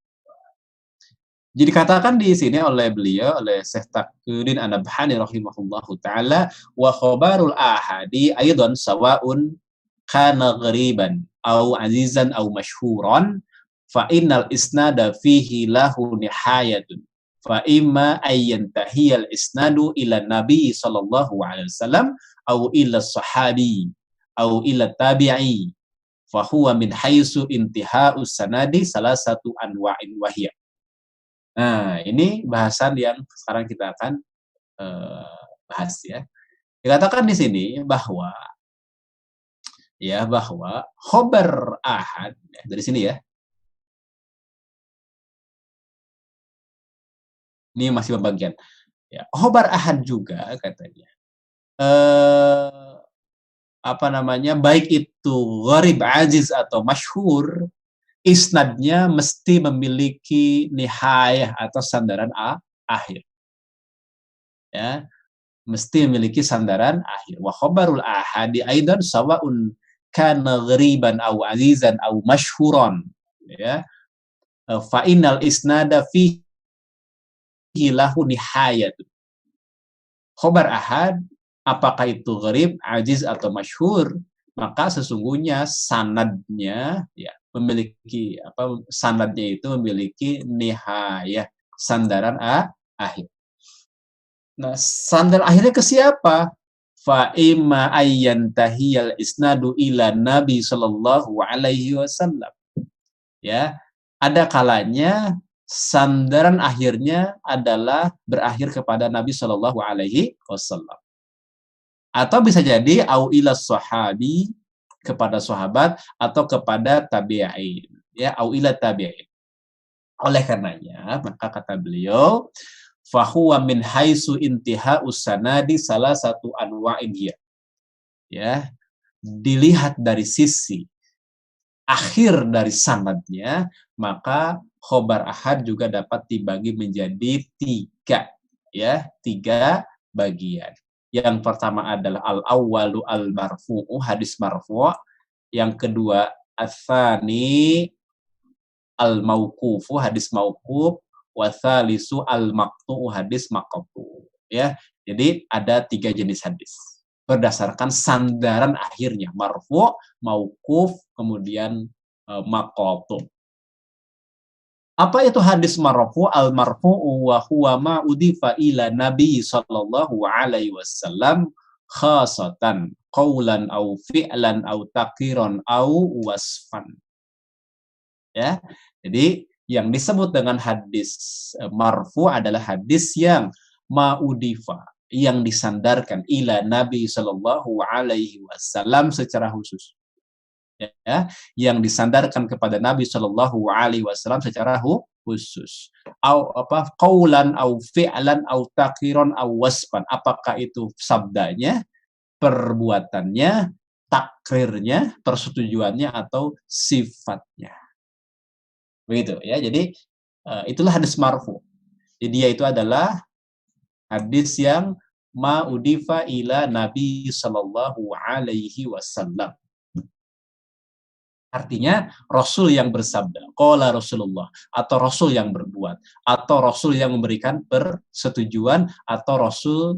Jadi dikatakan di sini oleh beliau, oleh Syekh Taqiyuddin An-Nabhani rahimahullahu taala, wa khabarul ahadi aidan sawaun kana ghariban au azizan au masyhuran fa innal isnada fihi lahu nihayatun fa imma ayyantahiyal isnadu ila nabi sallallahu alaihi wasallam au ila sahabi au ila tabi'i fa huwa min haitsu intiha'us sanadi salah satu anwa'in wahiyah. Nah, ini bahasan yang sekarang kita akan bahas ya. Dikatakan di sini bahwa khobar ahad ya, dari sini ya. Ini masih pembagian. Ya, khobar ahad juga katanya. Baik itu gharib, aziz atau masyhur, isnadnya mesti memiliki nihayah atau sandaran akhir. Ya, mesti memiliki sandaran akhir. Wa khabarul ahadi aidan sawaun kana ghariban aw azizan aw masyhuran. Ya. Fa innal isnada fihi lahu nihayat. Khabar ahad, apakah itu gharib, aziz atau masyhur, maka sesungguhnya sanadnya ya memiliki sanadnya itu memiliki nihayah, sandaran akhir. Nah, sandal akhirnya ke siapa? Fa imma ayyantahiyal isnadu ila Nabi sallallahu alaihi wasallam. Ya, ada kalanya sandaran akhirnya adalah berakhir kepada Nabi sallallahu alaihi wasallam. Atau bisa jadi au ila sahabi, kepada sahabat, atau kepada tabi'in, ya, au ila tabi'in. Oleh karenanya, maka kata beliau, fahuwa min haitsu intiha'us sanadi salah satu anwa'in hiya. Ya, dilihat dari sisi akhir dari sanadnya, maka khobar ahad juga dapat dibagi menjadi tiga bagian. Yang pertama adalah al-awwalu al-marfu'u, hadis marfu'. Yang kedua, ats-tsani al-mauqufu, hadis mauquf. Watsalisu al-maqtu'u, hadis maqtu'. Ya, jadi ada 3 jenis hadis berdasarkan sandaran akhirnya, marfu', mauquf, kemudian maqtu'. Apa itu hadis marfu'? Al-marfu'u wa huwa ma udifa ila Nabi sallallahu alaihi wasallam khasatan qaulan au fi'lan au taqiran au wasfan. Ya. Jadi yang disebut dengan hadis marfu' adalah hadis yang ma'udifa, yang disandarkan ila Nabi sallallahu alaihi wasallam secara khusus. Ya, yang disandarkan kepada Nabi Shallallahu Alaihi Wasallam secara khusus. Qaulan, au fi'lan, au takiron, au wasfan. Apakah itu sabdanya, perbuatannya, takrirnya, persetujuannya, atau sifatnya. Begitu ya. Jadi itulah hadis marfu. Jadi dia itu adalah hadis yang ma'udifa ila Nabi Shallallahu Alaihi Wasallam. Artinya Rasul yang bersabda, qala Rasulullah, atau Rasul yang berbuat, atau Rasul yang memberikan persetujuan, atau Rasul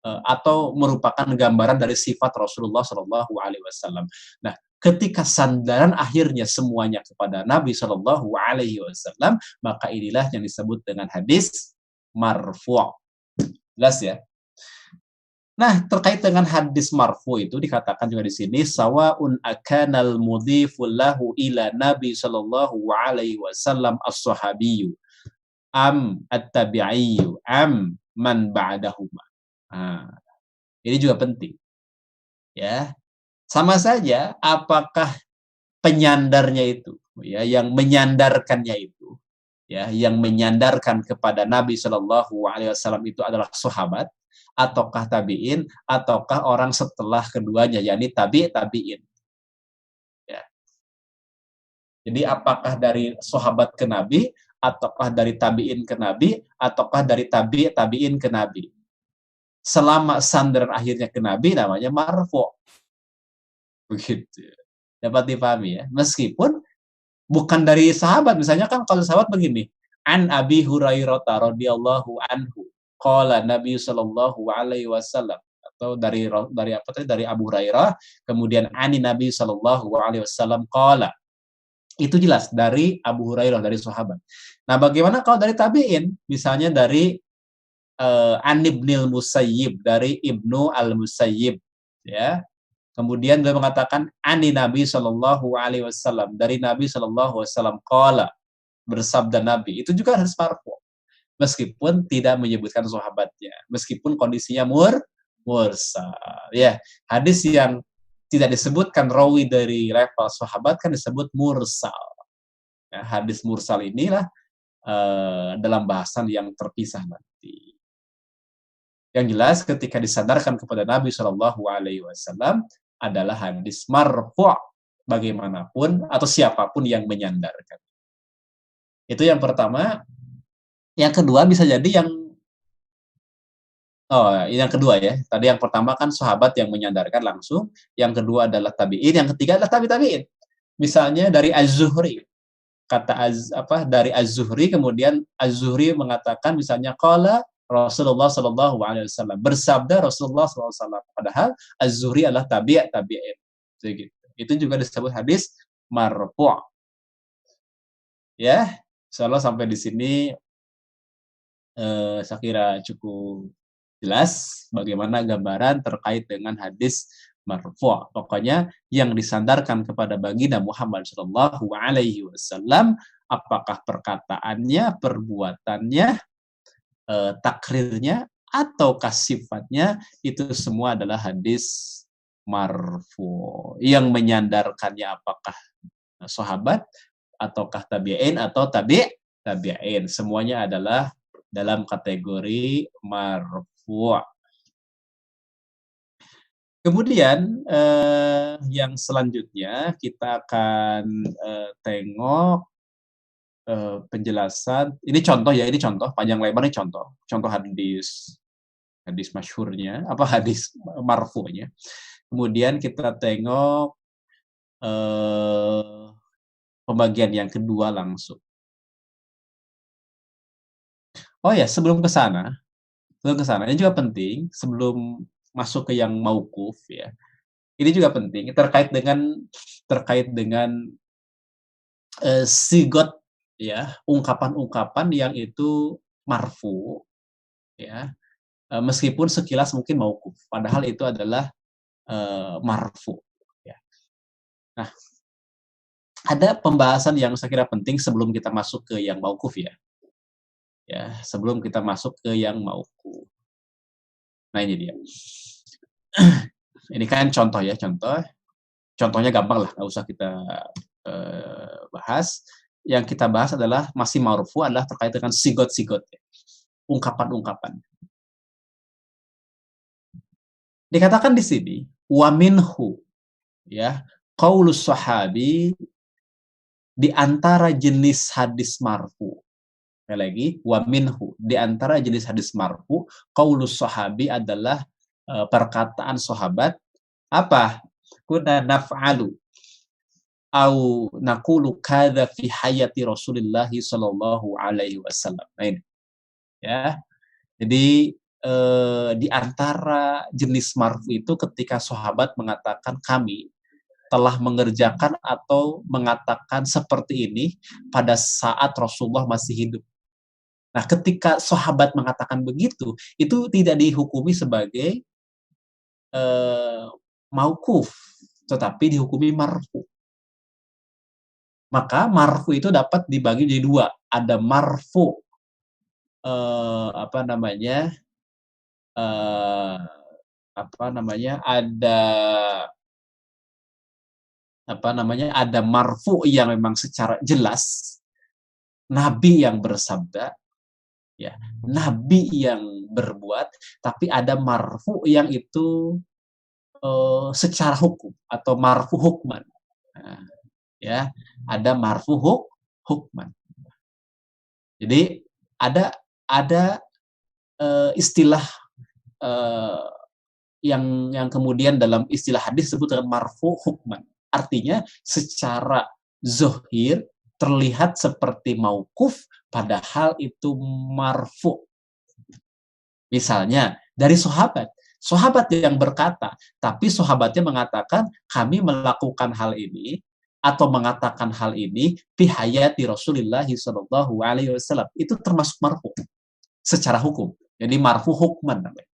atau merupakan gambaran dari sifat Rasulullah Shallallahu Alaihi Wasallam. Nah, ketika sandaran akhirnya semuanya kepada Nabi Shallallahu Alaihi Wasallam, maka inilah yang disebut dengan hadis marfu'. Jelas ya? Nah, terkait dengan hadis marfu itu dikatakan juga di sini sawaun akanal mudhiful lahu ila Nabi sallallahu alaihi wasallam as-sahabiyyu am at-tabi'iyyu am man ba'dahuma. Nah, ini juga penting ya. Sama saja apakah penyandarnya itu ya yang menyandarkannya itu ya yang menyandarkan kepada Nabi Shallallahu alaihi wasallam itu adalah sahabat ataukah tabi'in ataukah orang setelah keduanya yakni tabi'in ya. Jadi apakah dari sahabat ke Nabi ataukah dari tabi'in ke Nabi ataukah dari tabi'in ke Nabi. Selama sandaran akhirnya ke Nabi namanya marfu. Begitu. Dapat dipahami ya. Meskipun bukan dari sahabat, misalnya kan kalau sahabat begini, an Abi Hurairah radhiyallahu anhu qala Nabi sallallahu alaihi wasallam, atau dari apa tadi, dari Abu Hurairah kemudian ani Nabi sallallahu alaihi wasallam qala, itu jelas dari Abu Hurairah, dari sahabat. Nah, bagaimana kalau dari tabi'in, misalnya dari An Ibnil Musayyib, dari Ibnu Al-Musayyib ya. Kemudian beliau mengatakan ani Nabi Shallallahu alaihi wasallam, dari Nabi Shallallahu alaihi wasallam qala, bersabda Nabi. Itu juga harus marfu. Meskipun tidak menyebutkan sahabatnya, meskipun kondisinya mursal. Ya, hadis yang tidak disebutkan rawi dari level sahabat kan disebut mursal. Ya, hadis mursal inilah dalam bahasan yang terpisah nanti. Yang jelas ketika disadarkan kepada Nabi Shallallahu alaihi wasallam adalah hadis marfu' bagaimanapun atau siapapun yang menyandarkan. Itu yang pertama. Yang kedua bisa jadi yang kedua ya. Tadi yang pertama kan sahabat yang menyandarkan langsung, yang kedua adalah tabi'in, yang ketiga adalah tabi'in. Misalnya dari Az-Zuhri. Dari Az-Zuhri, kemudian Az-Zuhri mengatakan misalnya qala Rasulullah sallallahu alaihi wasallam, bersabda Rasulullah sallallahu alaihi wasallam, padahal Az-Zuhri adalah tabi'in. Begitu. Itu juga disebut hadis marfu'. Ya, insyaallah sampai di sini saya kira cukup jelas bagaimana gambaran terkait dengan hadis marfu'. Pokoknya yang disandarkan kepada baginda Muhammad sallallahu alaihi wasallam, apakah perkataannya, perbuatannya, takrirnya, ataukah sifatnya, itu semua adalah hadis marfu'. Yang menyandarkannya apakah sahabat ataukah tabi'in atau tabi'in, semuanya adalah dalam kategori marfu'. Kemudian yang selanjutnya kita akan tengok penjelasan. Ini contoh ya, ini contoh panjang lebar, ini contoh hadis masyhurnya, hadis marfu'nya. Kemudian kita tengok pembagian yang kedua langsung. Oh ya, sebelum ke sana, ini juga penting sebelum masuk ke yang mauquf ya. Ini juga penting terkait dengan sigot ya, ungkapan-ungkapan yang itu marfu ya. Meskipun sekilas mungkin mauquf, padahal itu adalah marfu ya. Nah, ada pembahasan yang saya kira penting sebelum kita masuk ke yang mauquf ya. Ya, sebelum kita masuk ke yang mauquf. Nah, ini dia. Ini kan contoh ya, contohnya gampang lah, nggak usah kita bahas. Yang kita bahas adalah masih marfu, adalah terkait dengan sigot-sigot ya. Ungkapan-ungkapan. Dikatakan di sini wa minhu ya, qaulus sahabi, di antara jenis hadis marfu. Lagi wa minhu, di antara jenis hadis marfu, qaulus sahabi adalah perkataan sahabat, apa? Kuna naf'alu au naqulu kadza fi hayati Rasulillah sallallahu alaihi wasallam. Nah, ini ya. Jadi di antara jenis marfu itu ketika sahabat mengatakan kami telah mengerjakan atau mengatakan seperti ini pada saat Rasulullah masih hidup. Nah, ketika sahabat mengatakan begitu, itu tidak dihukumi sebagai mauquf, tetapi dihukumi marfu. Maka marfu itu dapat dibagi jadi dua. Ada marfu apa namanya? eh, ada ada marfu yang memang secara jelas nabi yang bersabda, ya, nabi yang berbuat, tapi ada marfu yang itu secara hukum atau marfu hukman. Nah, ya, ada marfu hukman. Jadi ada istilah uh, yang kemudian dalam istilah hadis disebut dengan marfu hukman. Artinya secara zohir terlihat seperti mauquf padahal itu marfu. Misalnya dari sahabat yang berkata, tapi sahabatnya mengatakan kami melakukan hal ini atau mengatakan hal ini fi hayati Rasulullah sallallahu alaihi wasallam. Itu termasuk marfu secara hukum. Jadi marfu hukman namanya.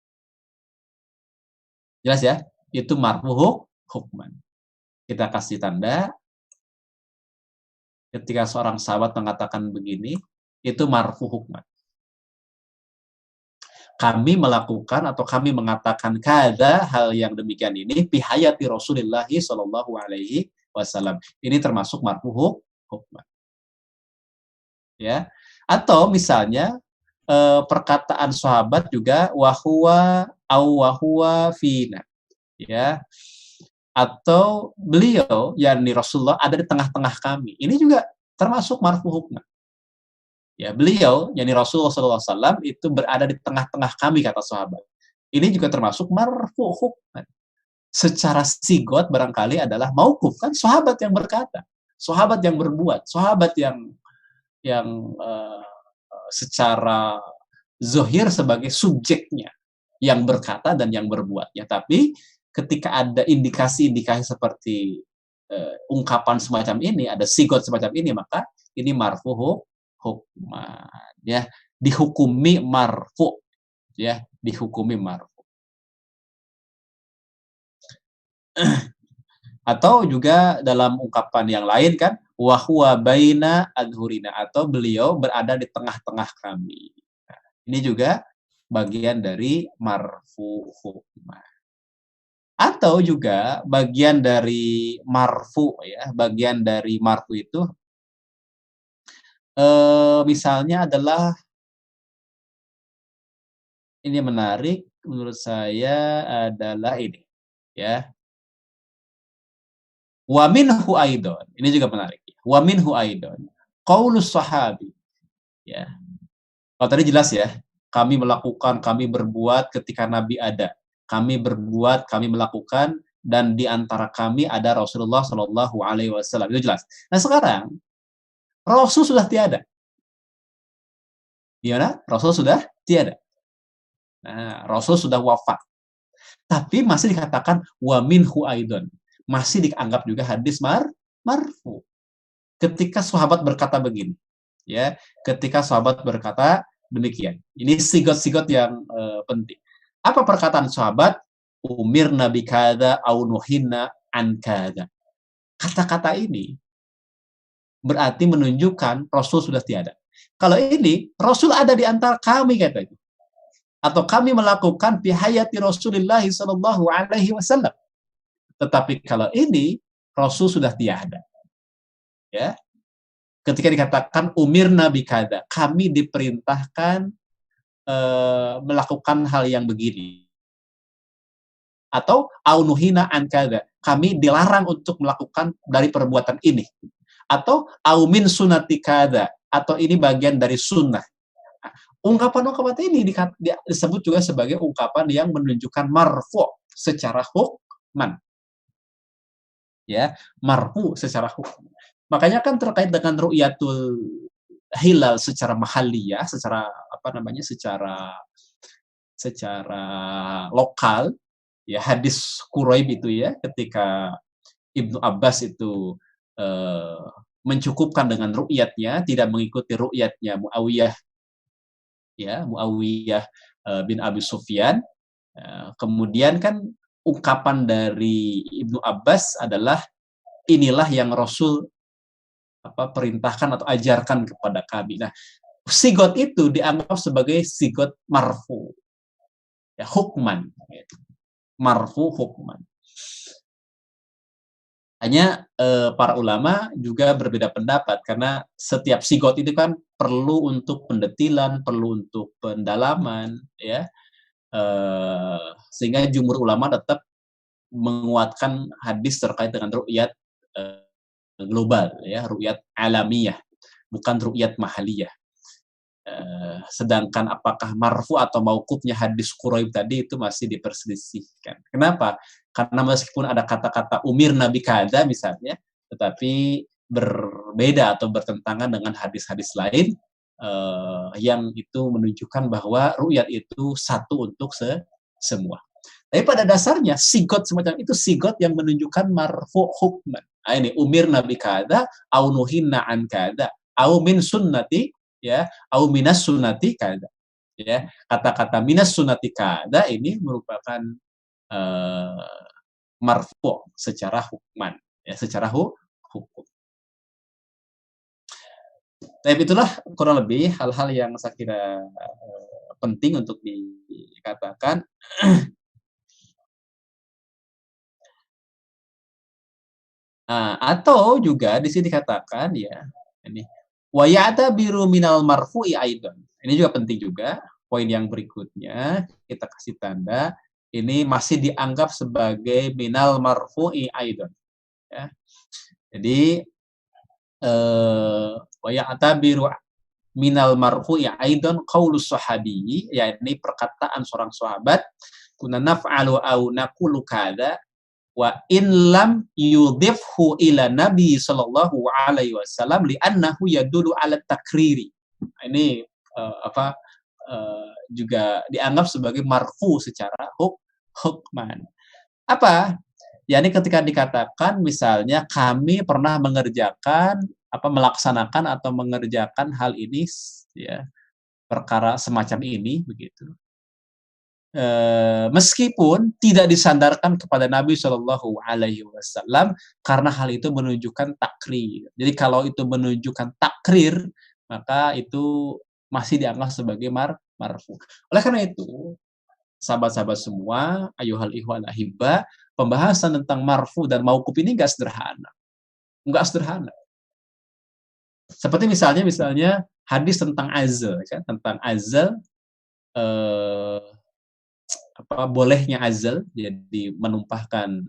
Jelas ya? Itu marfu hukman. Kita kasih tanda ketika seorang sahabat mengatakan begini, itu marfu hukman. Kami melakukan atau kami mengatakan kada hal yang demikian ini bihayati Rasulullah sallallahu alaihi wasallam. Ini termasuk marfu hukman. Ya. Atau misalnya perkataan sahabat juga wahwa au wahwa fina. Ya. Atau beliau yakni Rasulullah ada di tengah-tengah kami. Ini juga termasuk marfu hukman. Ya, beliau, yakni Rasulullah SAW itu berada di tengah-tengah kami, kata sahabat. Ini juga termasuk marfu hukman. Secara sigot barangkali adalah mauquf, kan sahabat yang berkata, sahabat yang berbuat, sahabat yang secara zohir sebagai subjeknya yang berkata dan yang berbuatnya. Tapi ketika ada indikasi-indikasi seperti ungkapan semacam ini, ada sigot semacam ini, maka ini marfu hukman, ya, dihukumi marfu, ya, dihukumi marfu. Atau juga dalam ungkapan yang lain kan, wahwa baina adhurina, atau beliau berada di tengah-tengah kami. Nah, ini juga bagian dari marfu hukman. Atau juga bagian dari marfu, ya, bagian dari marfu itu misalnya adalah, ini menarik menurut saya adalah ini, ya. Wa minhu aidon. Ini juga menarik. Wa minhu aidon. Qaulus sahabi. Ya. Kalau tadi jelas ya, kami melakukan, kami berbuat ketika Nabi ada. Kami berbuat, kami melakukan, dan di antara kami ada Rasulullah Shallallahu Alaihi Wasallam. Itu jelas. Nah sekarang Rasul sudah tiada. Gimana? Rasul sudah tiada. Nah, Rasul sudah wafat. Tapi masih dikatakan wa minhu aidon. Masih dianggap juga hadis marfu. Ketika sahabat berkata begini, ya, ketika sahabat berkata demikian. Ini sigot-sigot yang penting. Apa perkataan sahabat? Umir nabi kada au nuhinna an kada. Kata-kata ini berarti menunjukkan Rasul sudah tiada. Kalau ini, Rasul ada di antara kami, katanya. Atau kami melakukan bihayati Rasulullah sallallahu alaihi wasallam. Tetapi kalau ini, Rasul sudah tiada. Ya. Ketika dikatakan umir nabi kada, kami diperintahkan melakukan hal yang begini. Atau aunuhina an kada, kami dilarang untuk melakukan dari perbuatan ini. Atau aumin sunati kada, atau ini bagian dari sunnah. Ungkapan-ungkapan ini disebut juga sebagai ungkapan yang menunjukkan marfu secara hukman. Ya, marfu secara hukum. Makanya kan terkait dengan ru'yatul hilal secara mahalliyah, secara secara lokal, ya, hadis Quraib itu, ya, ketika Ibnu Abbas itu mencukupkan dengan ru'yatnya, tidak mengikuti ru'yatnya Muawiyah ya Muawiyah bin Abi Sufyan. Kemudian kan ungkapan dari Ibnu Abbas adalah inilah yang Rasul perintahkan atau ajarkan kepada kami. Nah, sigot itu dianggap sebagai sigot marfu, ya, hukman, gitu. Marfu hukman. Hanya para ulama juga berbeda pendapat karena setiap sigot itu kan perlu untuk pendetilan, perlu untuk pendalaman, ya, sehingga jumhur ulama tetap menguatkan hadis terkait dengan ru'yat global, ya, ru'yat alamiyah, bukan ru'yat mahaliyah. Sedangkan apakah marfu atau mauqufnya hadis Quraib tadi itu masih diperselisihkan. Kenapa? Karena meskipun ada kata-kata umir Nabi kada misalnya, tetapi berbeda atau bertentangan dengan hadis-hadis lain yang itu menunjukkan bahwa ru'yat itu satu untuk semua. Tapi pada dasarnya sigot semacam itu sigot yang menunjukkan marfu hukman. Nah, ini umir Nabi kada, au nuhinna an kada, au min sunnati, ya, au minas sunnati kada. Ya, kata-kata minas sunnati kada ini merupakan marfu secara hukman, ya, secara hukum. Tapi itulah kurang lebih hal-hal yang saya kira penting untuk dikatakan. Atau juga di sini dikatakan, ya, ini wa ya'tabiru minal marfu'i aidan. Ini juga penting juga. Poin yang berikutnya kita kasih tanda ini masih dianggap sebagai minal marfu'i aidan, ya. Jadi wa ya'tabiru minal marfu'i aidan qaulus sahabi, yakni perkataan seorang sahabat, kunna naf'alu au naqulu kada wa in lam yudhifhu ila Nabi sallallahu alaihi wasallam li'annahu yadullu ala takriri. Ini juga dianggap sebagai marfu secara hukman. Apa? yakni ketika dikatakan misalnya kami pernah melaksanakan atau mengerjakan hal ini, ya, perkara semacam ini begitu. Meskipun tidak disandarkan kepada Nabi Shallallahu Alaihi Wasallam karena hal itu menunjukkan takrir. Jadi kalau itu menunjukkan takrir, maka itu masih dianggap sebagai marfu. Oleh karena itu, sahabat-sahabat semua, ayuhal ikhwan ahibba, pembahasan tentang marfu dan mauquf ini nggak sederhana. Nggak sederhana. Seperti misalnya hadis tentang azal, kan? Tentang azal, bolehnya azal, jadi menumpahkan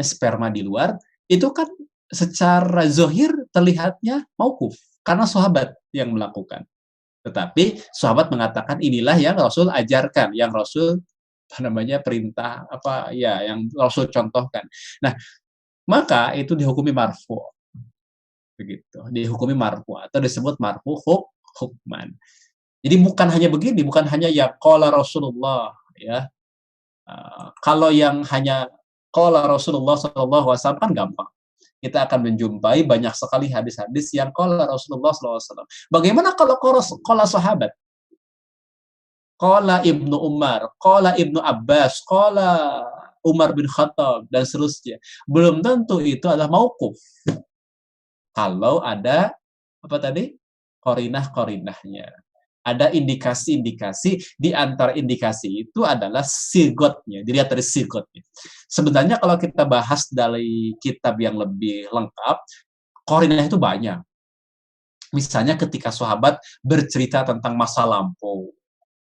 sperma di luar, itu kan secara zahir terlihatnya mauquf karena sahabat yang melakukan. Tetapi sahabat mengatakan inilah yang Rasul ajarkan, yang Rasul perintah yang Rasul contohkan. Nah, maka itu dihukumi marfu. Begitu, dihukumi marfu atau disebut marfu hukman. Jadi bukan hanya begini, bukan hanya ya qala Rasulullah, ya. Kalau yang hanya qala Rasulullah sallallahu alaihi wasallam kan gampang. Kita akan menjumpai banyak sekali hadis-hadis yang qala Rasulullah sallallahu alaihi wasallam. Bagaimana kalau qala sahabat? Qala Ibnu Umar, qala Ibnu Abbas, qala Umar bin Khattab dan seterusnya. Belum tentu itu adalah mauquf. Kalau ada qarinah-qarinahnya. Ada indikasi-indikasi, di antara indikasi itu adalah sigotnya, dilihat dari sigotnya. Sebenarnya kalau kita bahas dari kitab yang lebih lengkap, qarinah itu banyak. Misalnya ketika sahabat bercerita tentang masa lampau,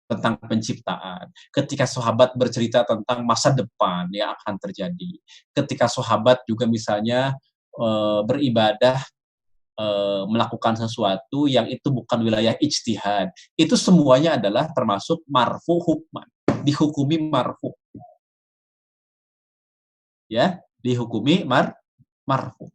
tentang penciptaan, ketika sahabat bercerita tentang masa depan yang akan terjadi, ketika sahabat juga misalnya beribadah, melakukan sesuatu yang itu bukan wilayah ijtihad, itu semuanya adalah termasuk marfu hukman, dihukumi marfu, ya, dihukumi marfu.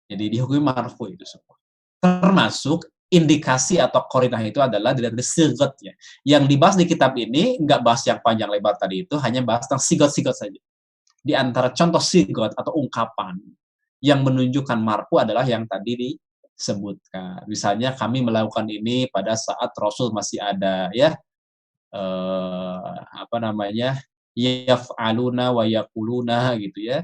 Jadi dihukumi marfu itu semua. Termasuk indikasi atau qarinah itu adalah dari sigatnya. Yang dibahas di kitab ini nggak bahas yang panjang lebar tadi itu, hanya bahas tentang sigat-sigat saja. Di antara contoh sigat atau ungkapan yang menunjukkan marfu adalah yang tadi sebutkan. Misalnya kami melakukan ini pada saat Rasul masih ada, ya. Apa namanya? Yaf'aluna wa yaquluna gitu ya.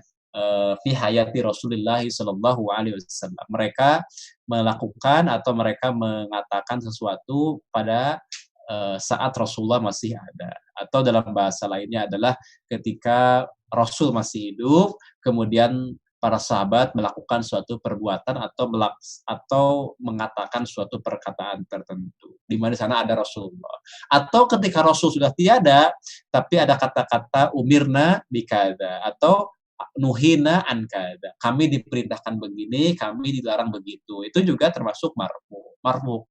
Fi hayati Rasulullah sallallahu alaihi wasallam. Mereka melakukan atau mereka mengatakan sesuatu pada saat Rasulullah masih ada. Atau dalam bahasa lainnya adalah ketika Rasul masih hidup, kemudian para sahabat melakukan suatu perbuatan atau mengatakan suatu perkataan tertentu di mana di sana ada Rasulullah. Atau ketika Rasul sudah tiada, tapi ada kata-kata umirna bikada atau nuhina ankada. Kami diperintahkan begini, kami dilarang begitu. Itu juga termasuk marfu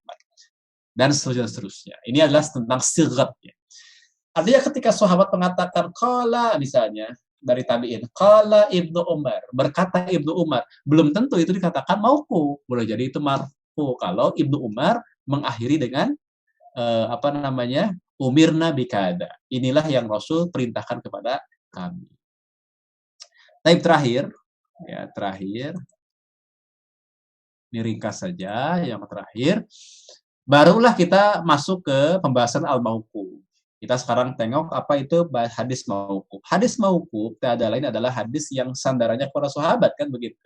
dan seterusnya. Ini adalah tentang sighatnya. Artinya ketika sahabat mengatakan qala misalnya dari tabi'in, qala Ibnu Umar, berkata Ibnu Umar, belum tentu itu dikatakan mauquf. Boleh jadi itu marfu kalau Ibnu Umar mengakhiri dengan apa namanya? Umirna bikada. Inilah yang Rasul perintahkan kepada kami. Taib terakhir, ya terakhir. Ini ringkas saja yang terakhir. Barulah kita masuk ke pembahasan al-mauquf. Kita sekarang tengok apa itu hadis mauquf. Hadis mauquf tiada lain adalah hadis yang sandarannya kepada sahabat, kan begitu.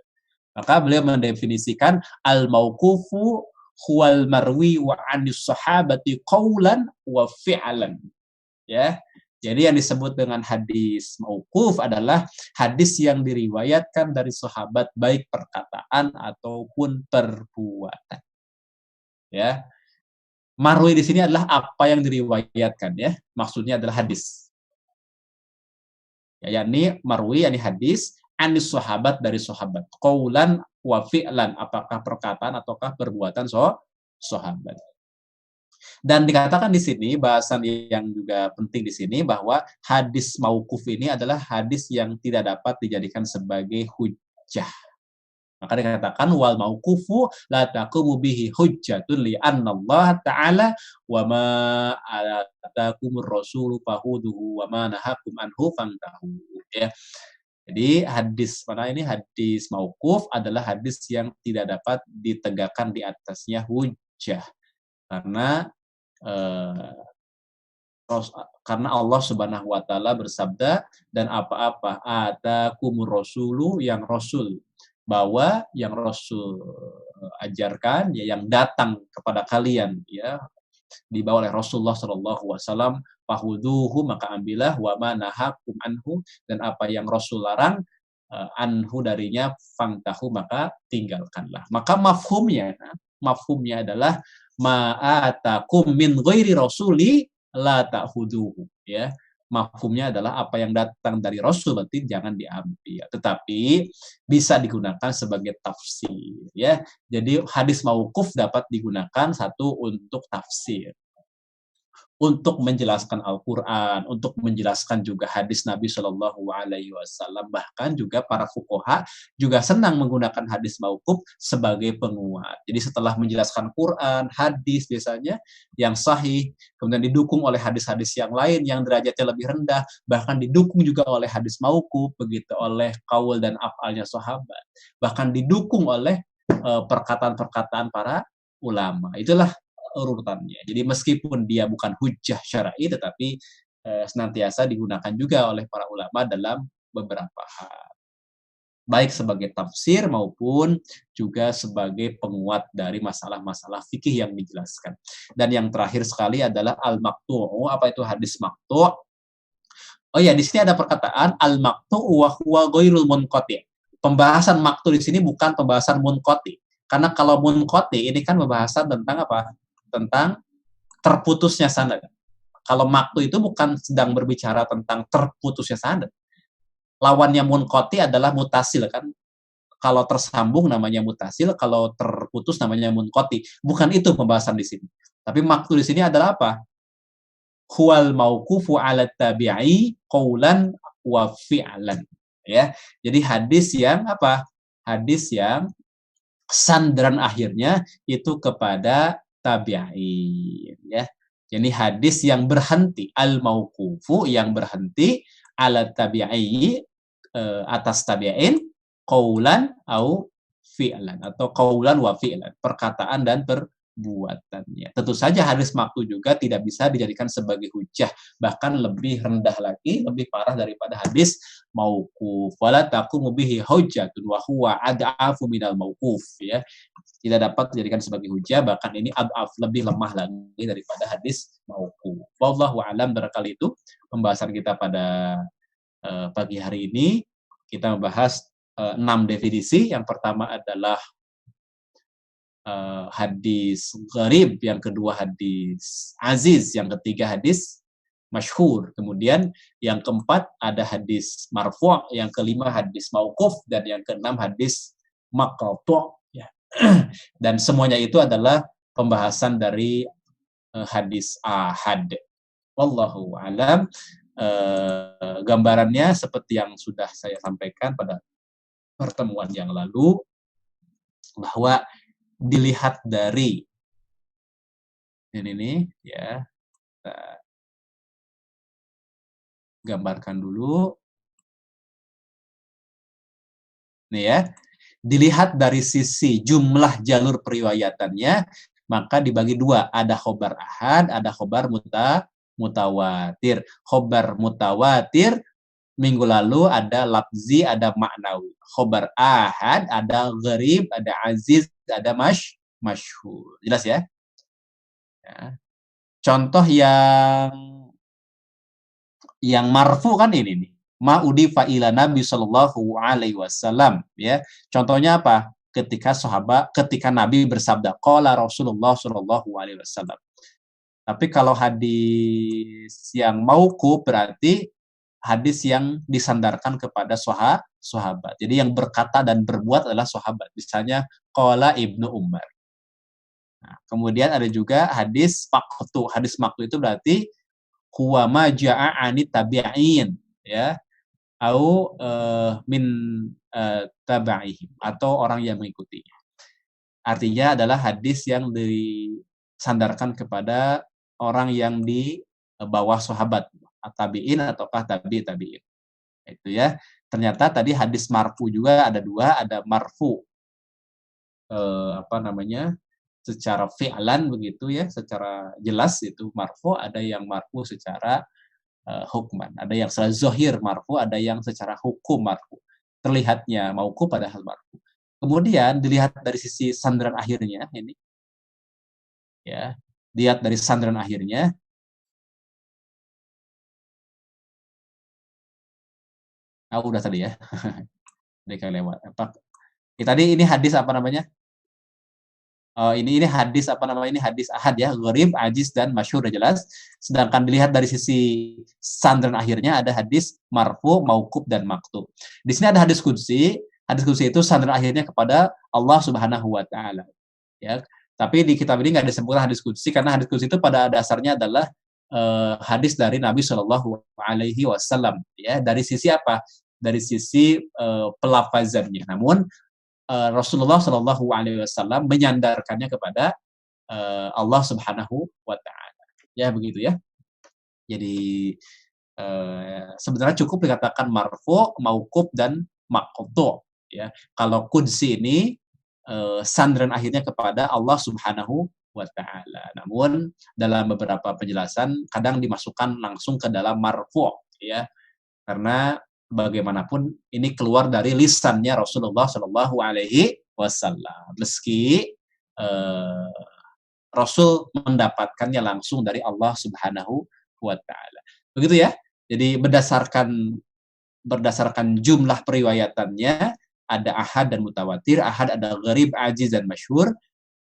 Maka beliau mendefinisikan al-mauqufu huwal marwi wa anis sahabati qaulan wa fi'lan. Ya. Jadi yang disebut dengan hadis mauquf adalah hadis yang diriwayatkan dari sahabat baik perkataan ataupun perbuatan. Ya. Marwi di sini adalah apa yang diriwayatkan, ya. Maksudnya adalah hadis. Ya, yakni marwi yakni hadis anis sahabat dari sahabat. Qaulan wa fi'lan, apakah perkataan ataukah perbuatan sahabat. Dan dikatakan di sini bahasan yang juga penting di sini bahwa hadis mauquf ini adalah hadis yang tidak dapat dijadikan sebagai hujjah. Maka dikatakan wal mauqufu la taqumu bihi hujjatun li anna Allah ta'ala wa ma atakumur rasulu fahuduhu wa ma nahakum anhu fantahu. Ya. Jadi hadis mauquf adalah hadis yang tidak dapat ditegakkan di atasnya hujjah. Karena karena Allah Subhanahu wa taala bersabda, dan apa-apa atakumur rasulu, yang Rasul bawa, yang Rasul ajarkan, ya, yang datang kepada kalian, ya, dibawa oleh Rasulullah sallallahu alaihi wasallam, fahuduhu, maka ambillah, wa ma nahakum anhu, dan apa yang Rasul larang anhu darinya, fangtahu, maka tinggalkanlah. Maka mafhumnya adalah ma'atakum min ghairi rasuli la ta'khuduhu, ya. Mafhumnya adalah apa yang datang dari Rasul berarti jangan diambil, tetapi bisa digunakan sebagai tafsir, ya. Jadi hadis mauquf dapat digunakan satu untuk tafsir, untuk menjelaskan Al-Quran, untuk menjelaskan juga hadis Nabi Shallallahu Alaihi Wasallam. Bahkan juga para fuqaha juga senang menggunakan hadis mauquf sebagai penguat. Jadi setelah menjelaskan Quran, hadis biasanya yang sahih, kemudian didukung oleh hadis-hadis yang lain yang derajatnya lebih rendah, bahkan didukung juga oleh hadis mauquf, begitu, oleh qaul dan af'alnya sahabat, bahkan didukung oleh perkataan-perkataan para ulama. Itulah urutannya. Jadi meskipun dia bukan hujjah syar'i, tetapi senantiasa digunakan juga oleh para ulama dalam beberapa hal. Baik sebagai tafsir maupun juga sebagai penguat dari masalah-masalah fikih yang dijelaskan. Dan yang terakhir sekali adalah al-maqtu'u. Apa itu hadis maqtu'? Oh ya, di sini ada perkataan al-maqtu'u wa huwa ghairul munqati'. Pembahasan maqtu' di sini bukan pembahasan munqati'. Karena kalau munqati' ini kan pembahasan tentang apa? Tentang terputusnya sanad. Kalau maqtu itu bukan sedang berbicara tentang terputusnya sanad. Lawannya munqati adalah mutasil, kan. Kalau tersambung namanya mutasil, kalau terputus namanya munqati. Bukan itu pembahasan di sini. Tapi maqtu di sini adalah apa? Huwal mauqufu 'ala tabi'i qaulan wa fi'lan. Ya. Jadi hadis yang apa? Hadis yang sandaran akhirnya itu kepada tabi'in, ya. Jadi hadis yang berhenti, al-mauqufu yang berhenti, ala tabi'i atas tabi'in, qaulan au fi'lan atau qaulan wa fi'lan, perkataan dan perbuatannya. Tentu saja hadis maqtu juga tidak bisa dijadikan sebagai hujjah, bahkan lebih rendah lagi, lebih parah daripada hadis mauquf. Wala taqumu bihi hujjatun wa huwa ad'afu minal mauquf, ya. Tidak dapat dijadikan sebagai hujjah, bahkan ini ad'af, lebih lemah lagi daripada hadis mauquf. Wallahu a'lam. Barangkali itu pembahasan kita pada pagi hari ini. Kita membahas 6 definisi. Yang pertama adalah hadis gharib, yang kedua hadis aziz, yang ketiga hadis masyhur. Kemudian yang keempat ada hadis marfu', yang kelima hadis mauquf, dan yang keenam hadis maqtu', ya. Dan semuanya itu adalah pembahasan dari hadis ahad. Wallahu a'lam. Gambarannya seperti yang sudah saya sampaikan pada pertemuan yang lalu, bahwa dilihat dari ini ya, kita gambarkan dulu nih ya, dilihat dari sisi jumlah jalur periwayatannya, maka dibagi dua, ada khobar ahad, ada khobar mutawatir. Khobar mutawatir minggu lalu ada lafzi, ada maknawi. Khobar ahad ada gharib, ada aziz, ada masyhur. Jelas ya? Ya. Contoh yang marfu kan ini nih. Ma udifa ila Nabi sallallahu alaihi wasallam, ya. Contohnya apa? Ketika Nabi bersabda qala Rasulullah sallallahu alaihi wasallam. Tapi kalau hadis yang mauquf berarti hadis yang disandarkan kepada sahabat. Jadi yang berkata dan berbuat adalah sahabat. Misalnya qala Ibnu Umar. Nah, kemudian ada juga hadis maqtu. Hadis maqtu itu berarti huwa ma jaa'a ani tabi'in, ya. Au min tabi'ihim, atau orang yang mengikutinya. Artinya adalah hadis yang disandarkan kepada orang yang di bawah sahabat, tabi'in ataukah tabi'in. Itu ya. Ternyata tadi hadis marfu juga ada dua, ada marfu secara fi'lan begitu ya, secara jelas itu marfu, ada yang marfu secara hukman, ada yang secara zahir marfu, ada yang secara hukum marfu. Terlihatnya mauquf padahal marfu. Kemudian dilihat dari sisi sandaran akhirnya ini. Ya, lihat dari sandaran akhirnya. Udah tadi ya. Mereka lewat. Tadi ini hadis apa namanya? Ini hadis apa namanya? Ini hadis ahad ya, gharib, ajiz, dan masyhur, udah jelas. Sedangkan dilihat dari sisi sandaran akhirnya ada hadis marfu, mauquf, dan maqtu. Di sini ada hadis qudsi. Hadis qudsi itu sandaran akhirnya kepada Allah Subhanahu wa taala. Ya. Tapi di kitab ini nggak disebutkan hadis qudsi, karena hadis qudsi itu pada dasarnya adalah hadis dari Nabi Shallallahu alaihi wasallam, ya. Dari sisi apa? Dari sisi pelafazannya. Namun Rasulullah Shallallahu alaihi wasallam menyandarkannya kepada Allah Subhanahu wa taala. Ya, begitu ya. Jadi sebenarnya cukup dikatakan marfu, mauquf, dan maqtu, ya. Kalau qudsi ini sandaran akhirnya kepada Allah Subhanahu wa taala. Namun dalam beberapa penjelasan kadang dimasukkan langsung ke dalam marfu, ya. Karena bagaimanapun ini keluar dari lisannya Rasulullah Shallallahu alaihi wasallam. Meski Rasul mendapatkannya langsung dari Allah Subhanahu wa taala. Begitu ya. Jadi berdasarkan jumlah periwayatannya ada ahad dan mutawatir. Ahad ada gharib, ajiz, dan masyhur.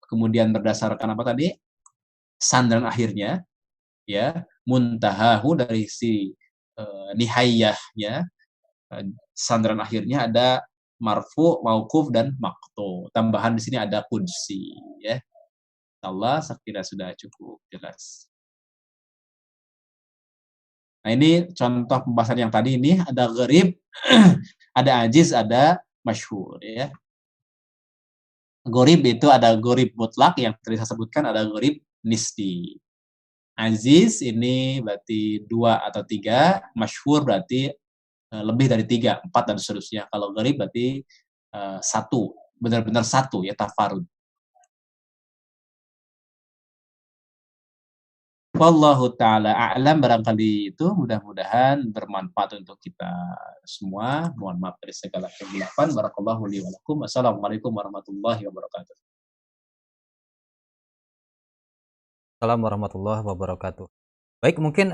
Kemudian berdasarkan apa tadi? Sandaran akhirnya, ya, muntahahu dari si nihayahnya. Sandaran akhirnya ada marfu, mauquf, dan maqtu. Tambahan di sini ada qudsi, ya. Allah sekira sudah cukup jelas. Nah, ini contoh pembahasan yang tadi ini ada gharib, ada ajiz, ada masyhur, ya. Gharib itu ada gharib mutlak yang tadi saya sebutkan, ada gharib nisbi. Aziz ini berarti 2 atau 3, masyhur berarti lebih dari 3, 4, dan seterusnya. Kalau gharib berarti 1, benar-benar satu ya, tafarud. Wallahu taala a'lam, barangkali itu mudah-mudahan bermanfaat untuk kita semua. Mohon maaf dari segala kegelapan. Barakallahu li wa lakum. Wassalamualaikum warahmatullahi wabarakatuh. Assalamualaikum warahmatullahi wabarakatuh. Baik, mungkin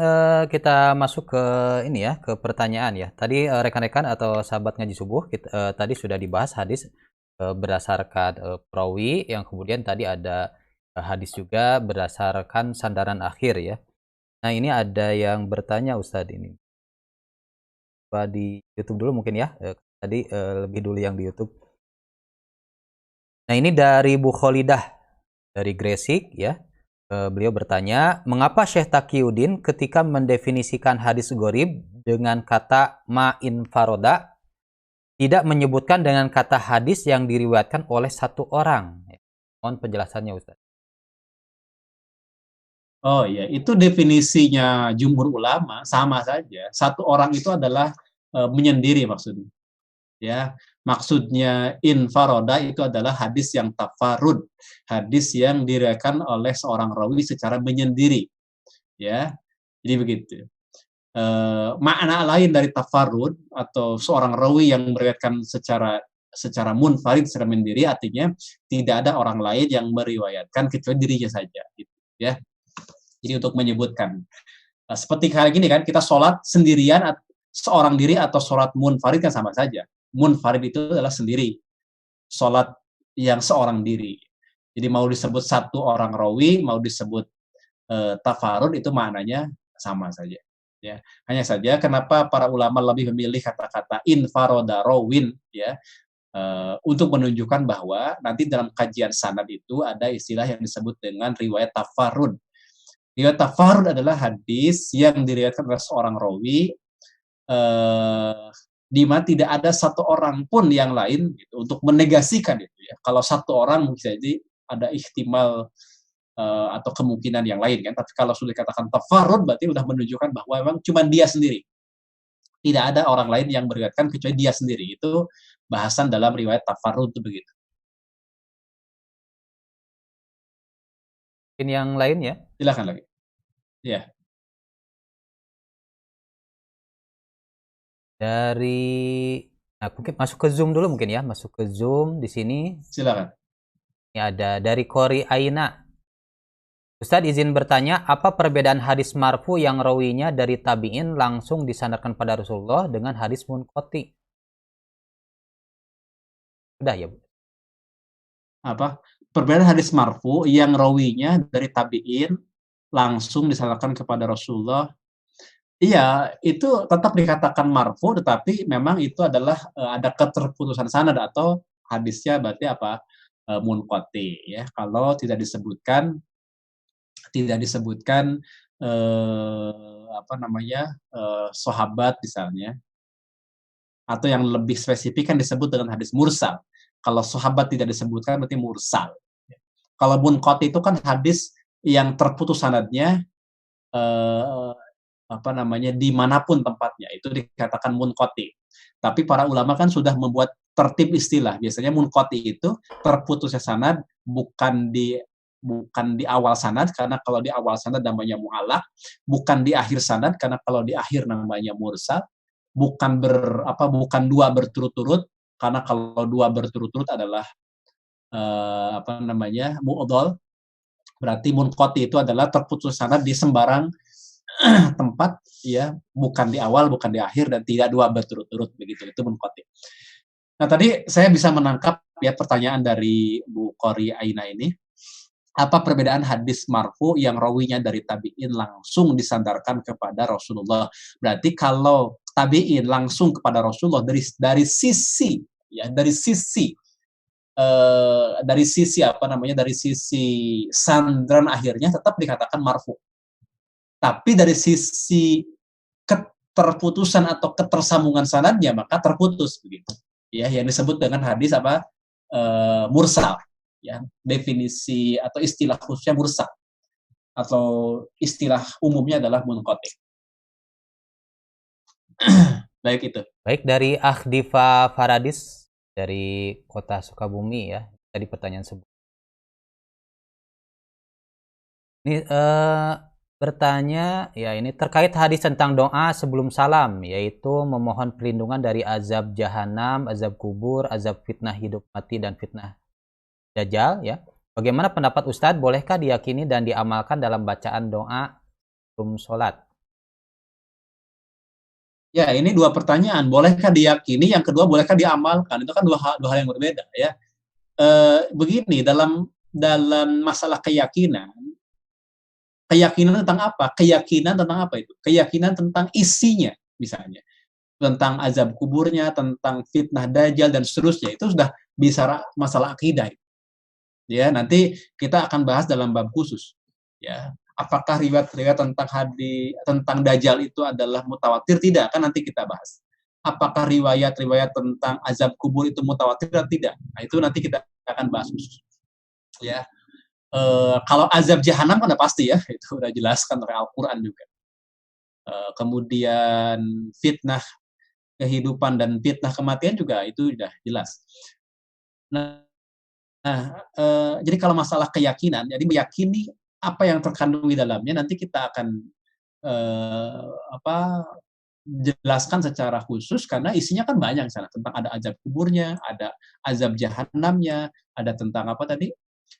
kita masuk ke ini ya, ke pertanyaan ya. Tadi rekan-rekan atau sahabat ngaji subuh tadi sudah dibahas hadis berdasarkan perawi, yang kemudian tadi ada hadis juga berdasarkan sandaran akhir ya. Nah, ini ada yang bertanya Ustadz ini. Coba di YouTube dulu mungkin ya. Tadi lebih dulu yang di YouTube. Nah, ini dari Bu Kholidah dari Gresik ya. Beliau bertanya, mengapa Syekh Taqiyuddin ketika mendefinisikan hadis gharib dengan kata ma'in faroda tidak menyebutkan dengan kata hadis yang diriwayatkan oleh satu orang? Mohon penjelasannya Ustaz. Oh iya, itu definisinya jumhur ulama sama saja. Satu orang itu adalah menyendiri maksudnya. Ya, maksudnya infaroda itu adalah hadis yang tafarud, hadis yang diriwayatkan oleh seorang rawi secara menyendiri. Ya, jadi begitu. Makna lain dari tafarud atau seorang rawi yang meriwayatkan secara munfarid, secara menyendiri, artinya tidak ada orang lain yang meriwayatkan kecuali dirinya saja. Gitu, ya. Jadi untuk menyebutkan seperti kayak gini kan, kita sholat sendirian seorang diri atau sholat munfarid kan sama saja. Munfarid itu adalah sendiri, sholat yang seorang diri. Jadi mau disebut satu orang rawi, mau disebut tafarud, itu maknanya sama saja. Ya, hanya saja kenapa para ulama lebih memilih kata-kata infaroda rawin ya, untuk menunjukkan bahwa nanti dalam kajian sanad itu ada istilah yang disebut dengan riwayat tafarud. Riwayat tafarud adalah hadis yang diriwayatkan oleh seorang rawi di mana tidak ada satu orang pun yang lain gitu, untuk menegasikan itu ya. Kalau satu orang mungkin jadi ada ihtimal atau kemungkinan yang lain kan, tapi kalau sudah dikatakan tafarud berarti sudah menunjukkan bahwa memang cuma dia sendiri. Tidak ada orang lain yang meriwayatkan kecuali dia sendiri. Itu bahasan dalam riwayat tafarud itu begitu. Mungkin yang lain ya? Silakan lagi. Ya. Mungkin masuk ke Zoom dulu mungkin ya, masuk ke Zoom di sini. Silakan. Ini ada dari Kori Aina. Ustadz izin bertanya, apa perbedaan hadis marfu yang rawinya dari tabi'in langsung disandarkan pada Rasulullah dengan hadis munqati? Udah ya, Bu? Apa? Perbedaan hadis marfu yang rawinya dari tabi'in langsung disandarkan kepada Rasulullah. Iya, itu tetap dikatakan marfu, tetapi memang itu adalah ada keterputusan sanad atau hadisnya berarti apa? Munqati ya. Kalau tidak disebutkan sahabat misalnya, atau yang lebih spesifik kan disebut dengan hadis mursal. Kalau sahabat tidak disebutkan berarti mursal. Kalau munqati itu kan hadis yang terputus sanadnya dimanapun tempatnya, itu dikatakan munqati. Tapi para ulama kan sudah membuat tertib istilah. Biasanya munqati itu terputusnya sanad bukan di awal sanad, karena kalau di awal sanad namanya mu'allaq, bukan di akhir sanad, karena kalau di akhir namanya mursal, bukan dua berturut-turut, karena kalau dua berturut-turut adalah mu'dhal. Berarti munqati itu adalah terputus sanad di sembarang tempat ya, bukan di awal, bukan di akhir, dan tidak dua berturut-turut, begitu. Itu munqati. Nah, tadi saya bisa menangkap ya pertanyaan dari Bu Qori Aina ini. Apa perbedaan hadis marfu yang rawinya dari tabi'in langsung disandarkan kepada Rasulullah? Berarti kalau tabi'in langsung kepada Rasulullah dari sisi sandaran akhirnya tetap dikatakan marfu. Tapi dari sisi keterputusan atau ketersambungan sanadnya maka terputus, begitu. Ya, yang disebut dengan hadis mursal. Ya, definisi atau istilah khususnya mursal, atau istilah umumnya adalah munqati. Baik itu. Baik, dari Akhdifa Faradis dari kota Sukabumi ya. Tadi pertanyaan sebelum. Ini bertanya ya, ini terkait hadis tentang doa sebelum salam, yaitu memohon perlindungan dari azab jahanam, azab kubur, azab fitnah hidup mati dan fitnah dajjal ya. Bagaimana pendapat Ustadz, bolehkah diyakini dan diamalkan dalam bacaan doa sebelum sholat? Ya, ini dua pertanyaan. Bolehkah diyakini? Yang kedua, bolehkah diamalkan? Itu kan dua hal yang berbeda ya. Begini, dalam masalah keyakinan tentang apa? Keyakinan tentang apa itu? Keyakinan tentang isinya, misalnya. Tentang azab kuburnya, tentang fitnah dajjal, dan seterusnya. Itu sudah bisa masalah akidah. Ya, nanti kita akan bahas dalam bab khusus. Ya, apakah riwayat-riwayat tentang dajjal itu adalah mutawatir? Tidak, kan nanti kita bahas. Apakah riwayat-riwayat tentang azab kubur itu mutawatir atau tidak? Nah, itu nanti kita akan bahas khusus. Ya, kalau azab jahanam kan udah pasti ya, itu udah jelaskan oleh Al-Quran juga. Kemudian fitnah kehidupan dan fitnah kematian juga itu sudah jelas. Nah, jadi kalau masalah keyakinan, jadi meyakini apa yang terkandung di dalamnya, nanti kita akan jelaskan secara khusus, karena isinya kan banyak sana, tentang ada azab kuburnya, ada azab jahanamnya, ada tentang apa tadi,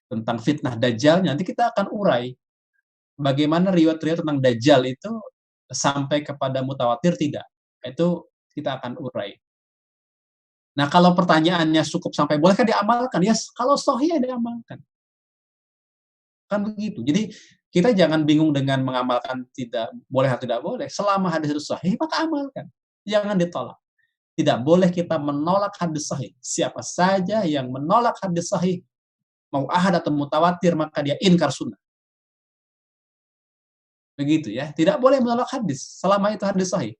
tentang fitnah dajjal. Nanti kita akan urai bagaimana riwayat-riwayat tentang dajjal itu sampai kepada mutawatir tidak. Itu kita akan urai. Nah, kalau pertanyaannya cukup sampai bolehkah diamalkan? Ya, kalau sahih ya diamalkan. Kan begitu. Jadi kita jangan bingung dengan mengamalkan tidak boleh atau tidak boleh. Selama hadis itu sahih, maka amalkan. Jangan ditolak. Tidak boleh kita menolak hadis sahih. Siapa saja yang menolak hadis sahih, mau ahad atau mutawatir, maka dia inkar sunnah. Begitu ya. Tidak boleh menolak hadis selama itu hadis sahih.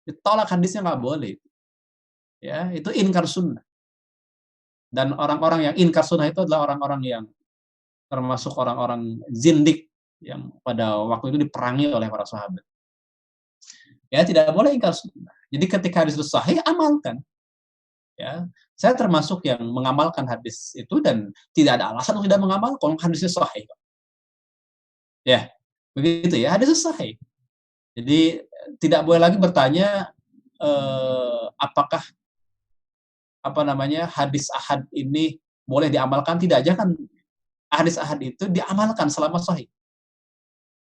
Ditolak hadisnya nggak boleh. Ya, itu inkar sunnah. Dan orang-orang yang inkar sunnah itu adalah orang-orang yang termasuk orang-orang zindik yang pada waktu itu diperangi oleh para sahabat. Ya, tidak boleh ingkar sunnah. Jadi ketika hadis itu sahih, amalkan. Ya, saya termasuk yang mengamalkan hadis itu dan tidak ada alasan untuk tidak mengamalkan hadisnya sahih. Ya, begitu ya, hadisnya sahih. Jadi tidak boleh lagi bertanya apakah hadis ahad ini boleh diamalkan? Tidak, jangan. Hadis ahad itu diamalkan selama sahih.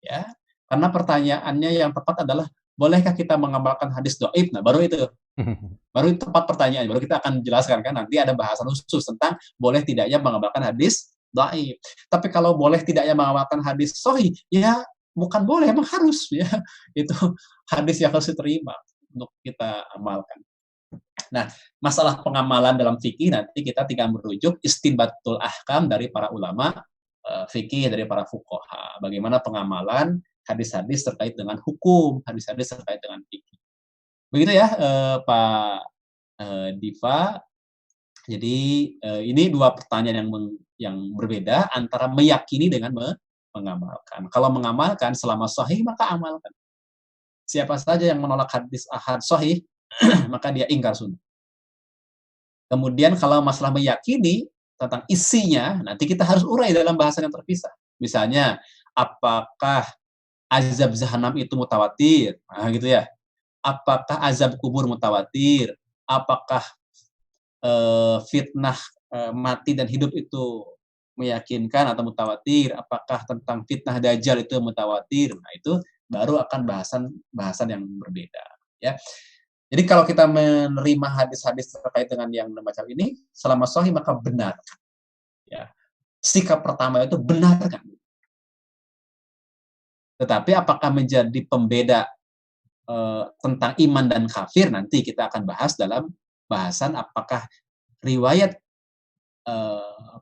Ya, karena pertanyaannya yang tepat adalah bolehkah kita mengamalkan hadis dhaif? Nah, baru itu tepat pertanyaan. Baru kita akan jelaskan, kan nanti ada bahasan khusus tentang boleh tidaknya mengamalkan hadis dhaif. Tapi kalau boleh tidaknya mengamalkan hadis sahih, ya bukan boleh, emang harus ya. Itu hadis yang harus diterima untuk kita amalkan. Nah, masalah pengamalan dalam fikih nanti kita tinggal merujuk istinbatul ahkam dari para ulama fikih, dari para fuqaha. Bagaimana pengamalan hadis-hadis terkait dengan hukum, hadis-hadis terkait dengan fikih. Begitu ya, Pak Diva. Jadi ini dua pertanyaan yang berbeda antara meyakini dengan mengamalkan. Kalau mengamalkan selama sahih, maka amalkan. Siapa saja yang menolak hadis ahad sahih, maka dia ingkar sunnah. Kemudian kalau masalah meyakini tentang isinya, nanti kita harus urai dalam bahasan yang terpisah. Misalnya, apakah azab jahanam itu mutawatir? Nah, gitu ya. Apakah azab kubur mutawatir? Apakah fitnah mati dan hidup itu meyakinkan atau mutawatir? Apakah tentang fitnah dajjal itu mutawatir? Nah, itu baru akan bahasan yang berbeda. Ya. Jadi kalau kita menerima hadis-hadis terkait dengan yang macam ini, selama sahih maka benarkan. Ya. Sikap pertama itu benarkan. Tetapi apakah menjadi pembeda tentang iman dan kafir, nanti kita akan bahas dalam bahasan apakah riwayat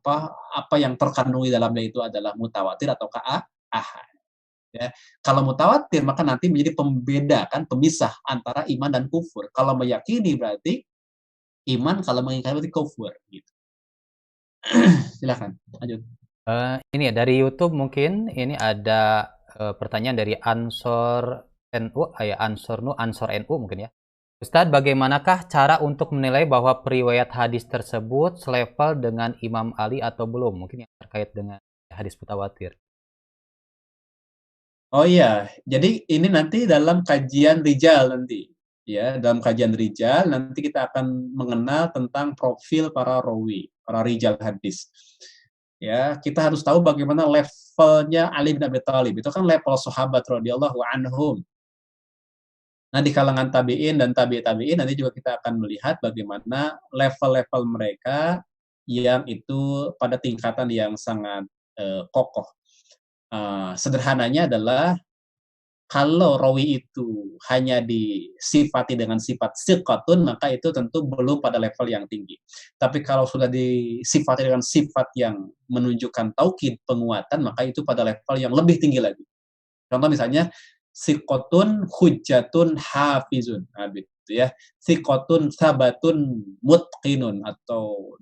apa yang terkandung di dalamnya itu adalah mutawatir ataukah ahad. Ya. Kalau mutawatir maka nanti menjadi pembeda, kan, pemisah antara iman dan kufur. Kalau meyakini berarti iman, kalau mengingkari berarti kufur. Gitu. Silakan lanjut. Ini ya dari YouTube mungkin ini ada pertanyaan dari Ansor NU, Ansor NU mungkin ya. Ustadz, bagaimanakah cara untuk menilai bahwa periwayat hadis tersebut selevel dengan Imam Ali atau belum? Mungkin yang terkait dengan hadis mutawatir. Oh iya, jadi ini nanti dalam kajian rijal nanti. Ya, dalam kajian rijal nanti kita akan mengenal tentang profil para rawi, para rijal hadis. Ya, kita harus tahu bagaimana levelnya Ali bin Abi Thalib. Itu kan level sahabat radhiyallahu anhum. Nah, di kalangan tabi'in dan tabi'in nanti juga kita akan melihat bagaimana level-level mereka yang itu pada tingkatan yang sangat kokoh. Sederhananya adalah kalau rawi itu hanya disifati dengan sifat siqatun, maka itu tentu belum pada level yang tinggi. Tapi kalau sudah disifati dengan sifat yang menunjukkan taukid, penguatan, maka itu pada level yang lebih tinggi lagi. Contoh misalnya, siqatun hujjatun hafizun. Nah, gitu ya. Siqatun sabatun mutqinun, atau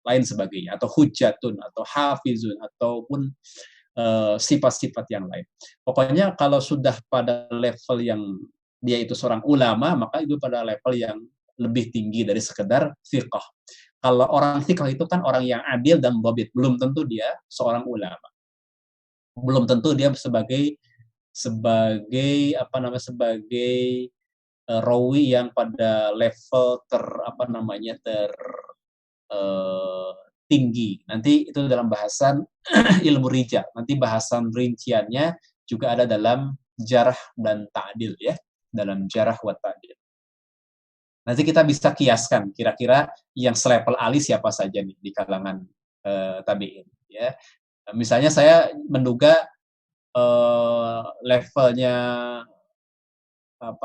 lain sebagainya. Atau hujjatun, atau hafizun, ataupun sifat-sifat yang lain. Pokoknya kalau sudah pada level yang dia itu seorang ulama, maka itu pada level yang lebih tinggi dari sekedar fiqh. Kalau orang fiqh itu kan orang yang adil dan dhabit, belum tentu dia seorang ulama. Belum tentu dia sebagai apa namanya, sebagai rawi yang pada level eh, tinggi. Nanti itu dalam bahasan ilmu rijal. Nanti bahasan rinciannya juga ada dalam jarah dan ta'dil ya, dalam jarah wa ta'dil. Nanti kita bisa kiaskan kira-kira yang selevel Ali siapa saja nih di kalangan tabi'in ya. Misalnya saya menduga levelnya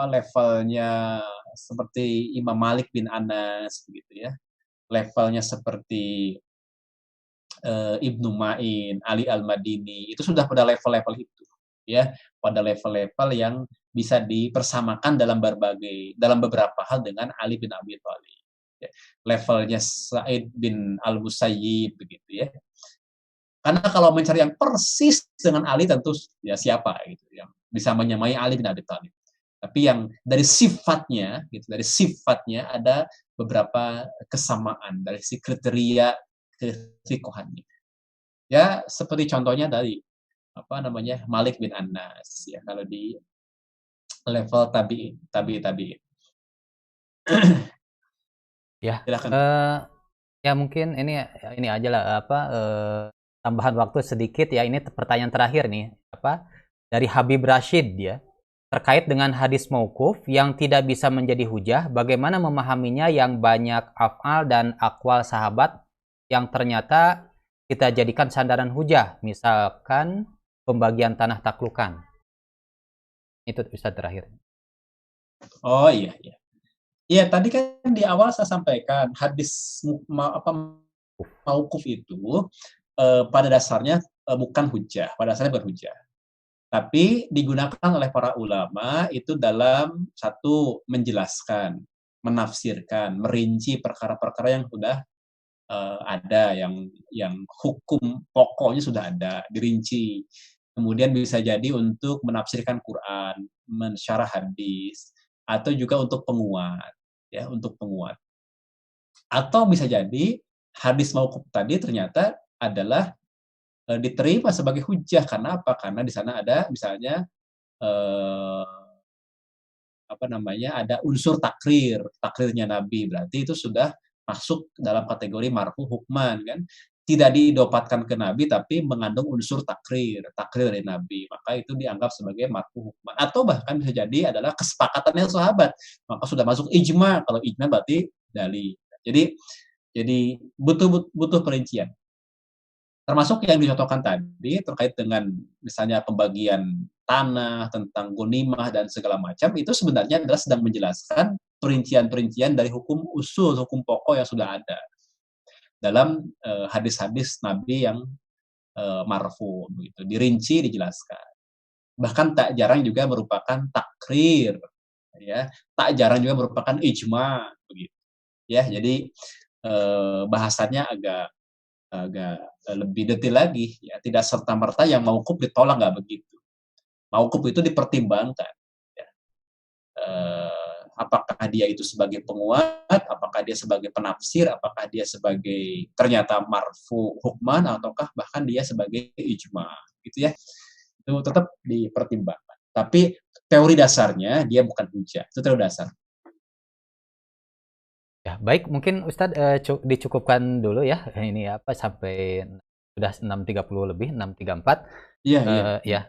levelnya seperti Imam Malik bin Anas begitu ya. Levelnya seperti Ibnu Ma'in, Ali Al-Madini, itu sudah pada level-level itu, ya, pada level-level yang bisa dipersamakan dalam beberapa hal dengan Ali bin Abi Thalib. Ya. Levelnya Sa'id bin Al-Musayyib begitu ya. Karena kalau mencari yang persis dengan Ali tentu ya siapa gitu yang bisa menyamai Ali bin Abi Thalib. Tapi yang dari sifatnya gitu, dari sifatnya ada beberapa kesamaan dari si kriteria kefiqahannya. Ya, seperti contohnya dari Malik bin Anas ya kalau di level tabi'in. Ya, Silakan. ya mungkin ini aja lah tambahan waktu sedikit ya. Ini pertanyaan terakhir nih, dari Habib Rashid ya. Terkait dengan hadis mauquf yang tidak bisa menjadi hujah, bagaimana memahaminya yang banyak af'al dan aqwal sahabat yang ternyata kita jadikan sandaran hujah, misalkan pembagian tanah taklukan. Itu bisa terakhir. Oh iya, iya. Iya, tadi kan di awal saya sampaikan hadis mauquf itu pada dasarnya bukan hujah, pada dasarnya bukan hujah. Tapi digunakan oleh para ulama itu dalam satu menjelaskan, menafsirkan, merinci perkara-perkara yang sudah ada, yang hukum pokoknya sudah ada, dirinci. Kemudian bisa jadi untuk menafsirkan Quran, mensyarah hadis, atau juga untuk penguat, ya, untuk penguat. Atau bisa jadi hadis mauquf tadi ternyata adalah diterima sebagai hujah karena apa? Karena di sana ada misalnya eh, ada unsur takrirnya Nabi, berarti itu sudah masuk dalam kategori marfu hukman kan, tidak didopatkan ke Nabi tapi mengandung unsur takrir dari Nabi, maka itu dianggap sebagai marfu hukman. Atau bahkan bisa jadi adalah kesepakatannya sahabat, maka sudah masuk ijma. Kalau ijma berarti dalil. Jadi butuh perincian. Termasuk yang dicontohkan tadi terkait dengan misalnya pembagian tanah, tentang gonimah dan segala macam, itu sebenarnya adalah sedang menjelaskan perincian-perincian dari hukum usul, hukum pokok yang sudah ada dalam hadis-hadis Nabi yang marfu, begitu, dirinci, dijelaskan. Bahkan tak jarang juga merupakan takrir, ya, tak jarang juga merupakan ijma, begitu. Ya, jadi bahasannya agak lebih detail lagi, ya, tidak serta merta yang mauquf ditolak, nggak begitu. Mauquf itu dipertimbangkan, ya. Apakah dia itu sebagai penguat, apakah dia sebagai penafsir, apakah dia sebagai ternyata marfu hukman, ataukah bahkan dia sebagai ijma, gitu ya. Itu tetap dipertimbangkan. Tapi teori dasarnya dia bukan hujah, itu teori dasar. Ya, baik, mungkin Ustadz dicukupkan dulu ya. Ini apa sampai sudah 6.30 lebih, 6.34. Iya, iya.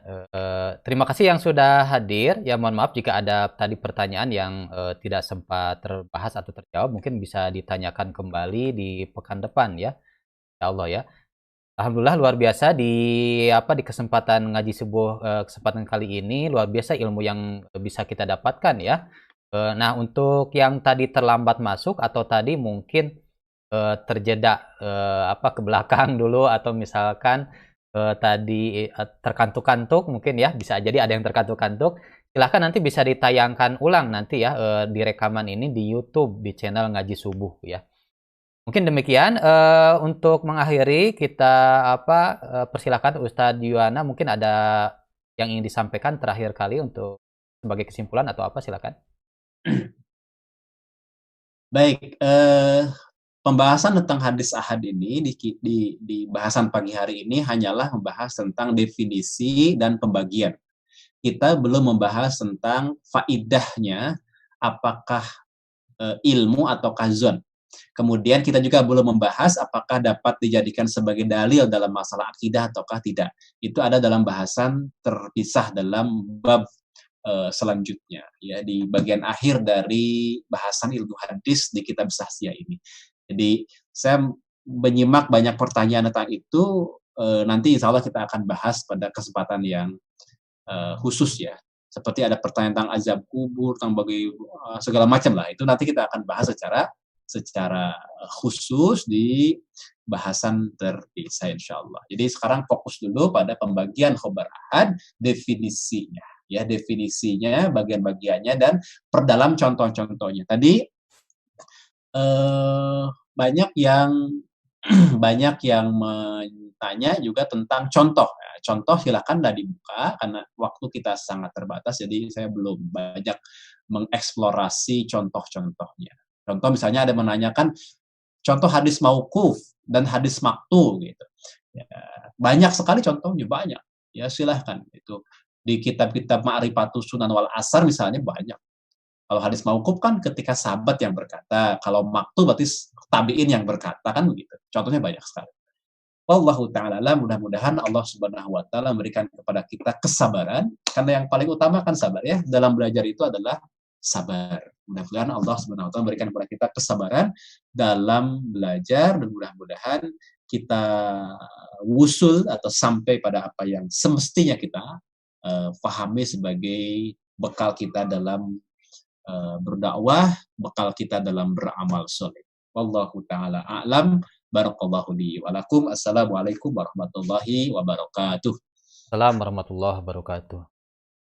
Terima kasih yang sudah hadir. Ya, mohon maaf jika ada tadi pertanyaan yang tidak sempat terbahas atau terjawab, mungkin bisa ditanyakan kembali di pekan depan ya. Insya Allah ya. Alhamdulillah luar biasa di kesempatan ngaji subuh kesempatan kali ini luar biasa ilmu yang bisa kita dapatkan ya. Nah, untuk yang tadi terlambat masuk atau tadi mungkin terjeda ke belakang dulu atau misalkan tadi terkantuk-kantuk mungkin ya, bisa jadi ada yang terkantuk-kantuk. Silahkan nanti bisa ditayangkan ulang nanti ya di rekaman ini di YouTube di channel Ngaji Subuh ya. Mungkin demikian untuk mengakhiri kita persilakan Ustadz Yuwana mungkin ada yang ingin disampaikan terakhir kali untuk sebagai kesimpulan atau apa silakan. Baik, pembahasan tentang hadis ahad ini di bahasan pagi hari ini hanyalah membahas tentang definisi dan pembagian. Kita belum membahas tentang faidahnya, apakah ilmu atau zon. Kemudian kita juga belum membahas apakah dapat dijadikan sebagai dalil dalam masalah akidah ataukah tidak. Itu ada dalam bahasan terpisah dalam bab selanjutnya ya di bagian akhir dari bahasan ilmu hadis di kitab Sahsiyah ini. Jadi saya menyimak banyak pertanyaan tentang itu, nanti insya Allah kita akan bahas pada kesempatan yang khusus ya. Seperti ada pertanyaan tentang azab kubur, tentang segala macam lah. Itu nanti kita akan bahas secara khusus di bahasan terpisah insya Allah. Jadi sekarang fokus dulu pada pembagian khobar ahad, definisinya. Ya, definisinya, bagian-bagiannya, dan perdalam contoh-contohnya. Tadi banyak yang banyak yang bertanya juga tentang contoh. Nah, contoh silakanlah dibuka karena waktu kita sangat terbatas, jadi saya belum banyak mengeksplorasi contoh-contohnya. Contoh misalnya ada menanyakan contoh hadis mauquf dan hadis maktu gitu. Ya, banyak sekali contohnya, banyak. Ya silahkan itu di kitab-kitab Ma'rifatus Sunan wal Asar misalnya banyak. Kalau hadis mauquf kan ketika sahabat yang berkata, kalau maktu berarti tabi'in yang berkata kan begitu. Contohnya banyak sekali. Wallahu ta'ala mudah-mudahan Allah Subhanahu wa taala memberikan kepada kita kesabaran karena yang paling utama kan sabar ya. Dalam belajar itu adalah sabar. Mudah-mudahan Allah Subhanahu wa taala memberikan kepada kita kesabaran dalam belajar dan mudah-mudahan kita wusul atau sampai pada apa yang semestinya kita pahami sebagai bekal kita dalam berdakwah, bekal kita dalam beramal soleh. Wallahu ta'ala a'lam. Barakallahu li wa lakum. Assalamualaikum warahmatullahi wabarakatuh. Assalamualaikum warahmatullahi wabarakatuh.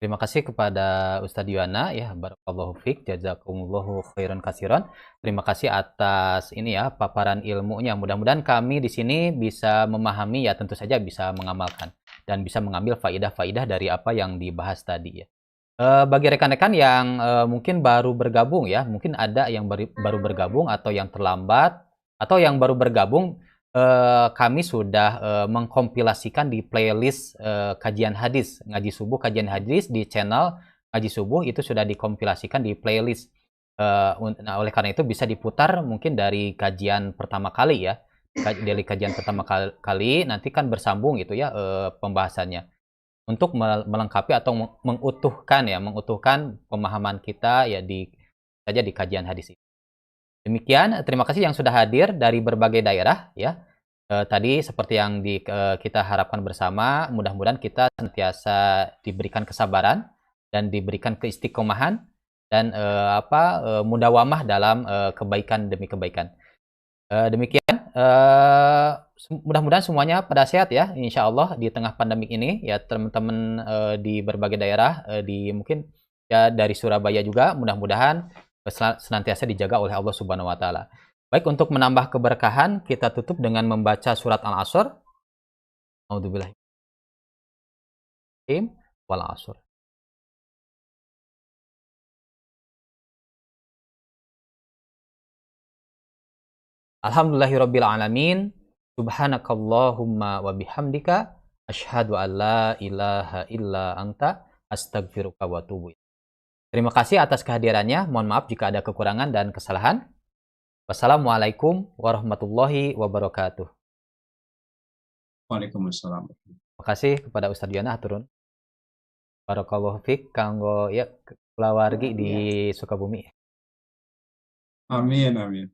Terima kasih kepada Ustadz Yuwana ya, barakallahu fiik, jazakumullahu khairan katsiran. Terima kasih atas ini ya paparan ilmunya. Mudah-mudahan kami di sini bisa memahami ya, tentu saja bisa mengamalkan dan bisa mengambil faidah-faidah dari apa yang dibahas tadi ya. Bagi rekan-rekan yang mungkin baru bergabung ya, mungkin ada yang baru bergabung atau yang terlambat atau yang baru bergabung, kami sudah mengkompilasikan di playlist kajian hadis, Ngaji Subuh kajian hadis di channel Ngaji Subuh itu sudah dikompilasikan di playlist. Nah, oleh karena itu bisa diputar mungkin dari kajian pertama kali ya, dari kajian pertama kali nanti kan bersambung gitu ya pembahasannya. Untuk melengkapi atau mengutuhkan pemahaman kita ya di kajian hadis ini. Demikian, terima kasih yang sudah hadir dari berbagai daerah ya. Tadi seperti yang kita harapkan bersama, mudah-mudahan kita senantiasa diberikan kesabaran dan diberikan keistiqomahan dan mudawamah dalam kebaikan demi kebaikan. Demikian, mudah-mudahan semuanya pada sehat ya, insya Allah di tengah pandemik ini ya teman-teman di berbagai daerah mungkin ya dari Surabaya juga mudah-mudahan senantiasa dijaga oleh Allah Subhanahu wa taala. Baik, untuk menambah keberkahan kita tutup dengan membaca surat Al-Asr. A'udzubillahi wal 'asr. Alhamdulillahirabbil alamin. Subhanakallahumma wa bihamdika asyhadu an la ilaha illa anta astaghfiruka wa atubu ilaik. Terima kasih atas kehadirannya. Mohon maaf jika ada kekurangan dan kesalahan. Wassalamualaikum warahmatullahi wabarakatuh. Waalaikumsalam. Terima kasih kepada Ustadz Diana turun. Barakallahu fiik kanggo ya kulawargi di Sukabumi. Amin, amin.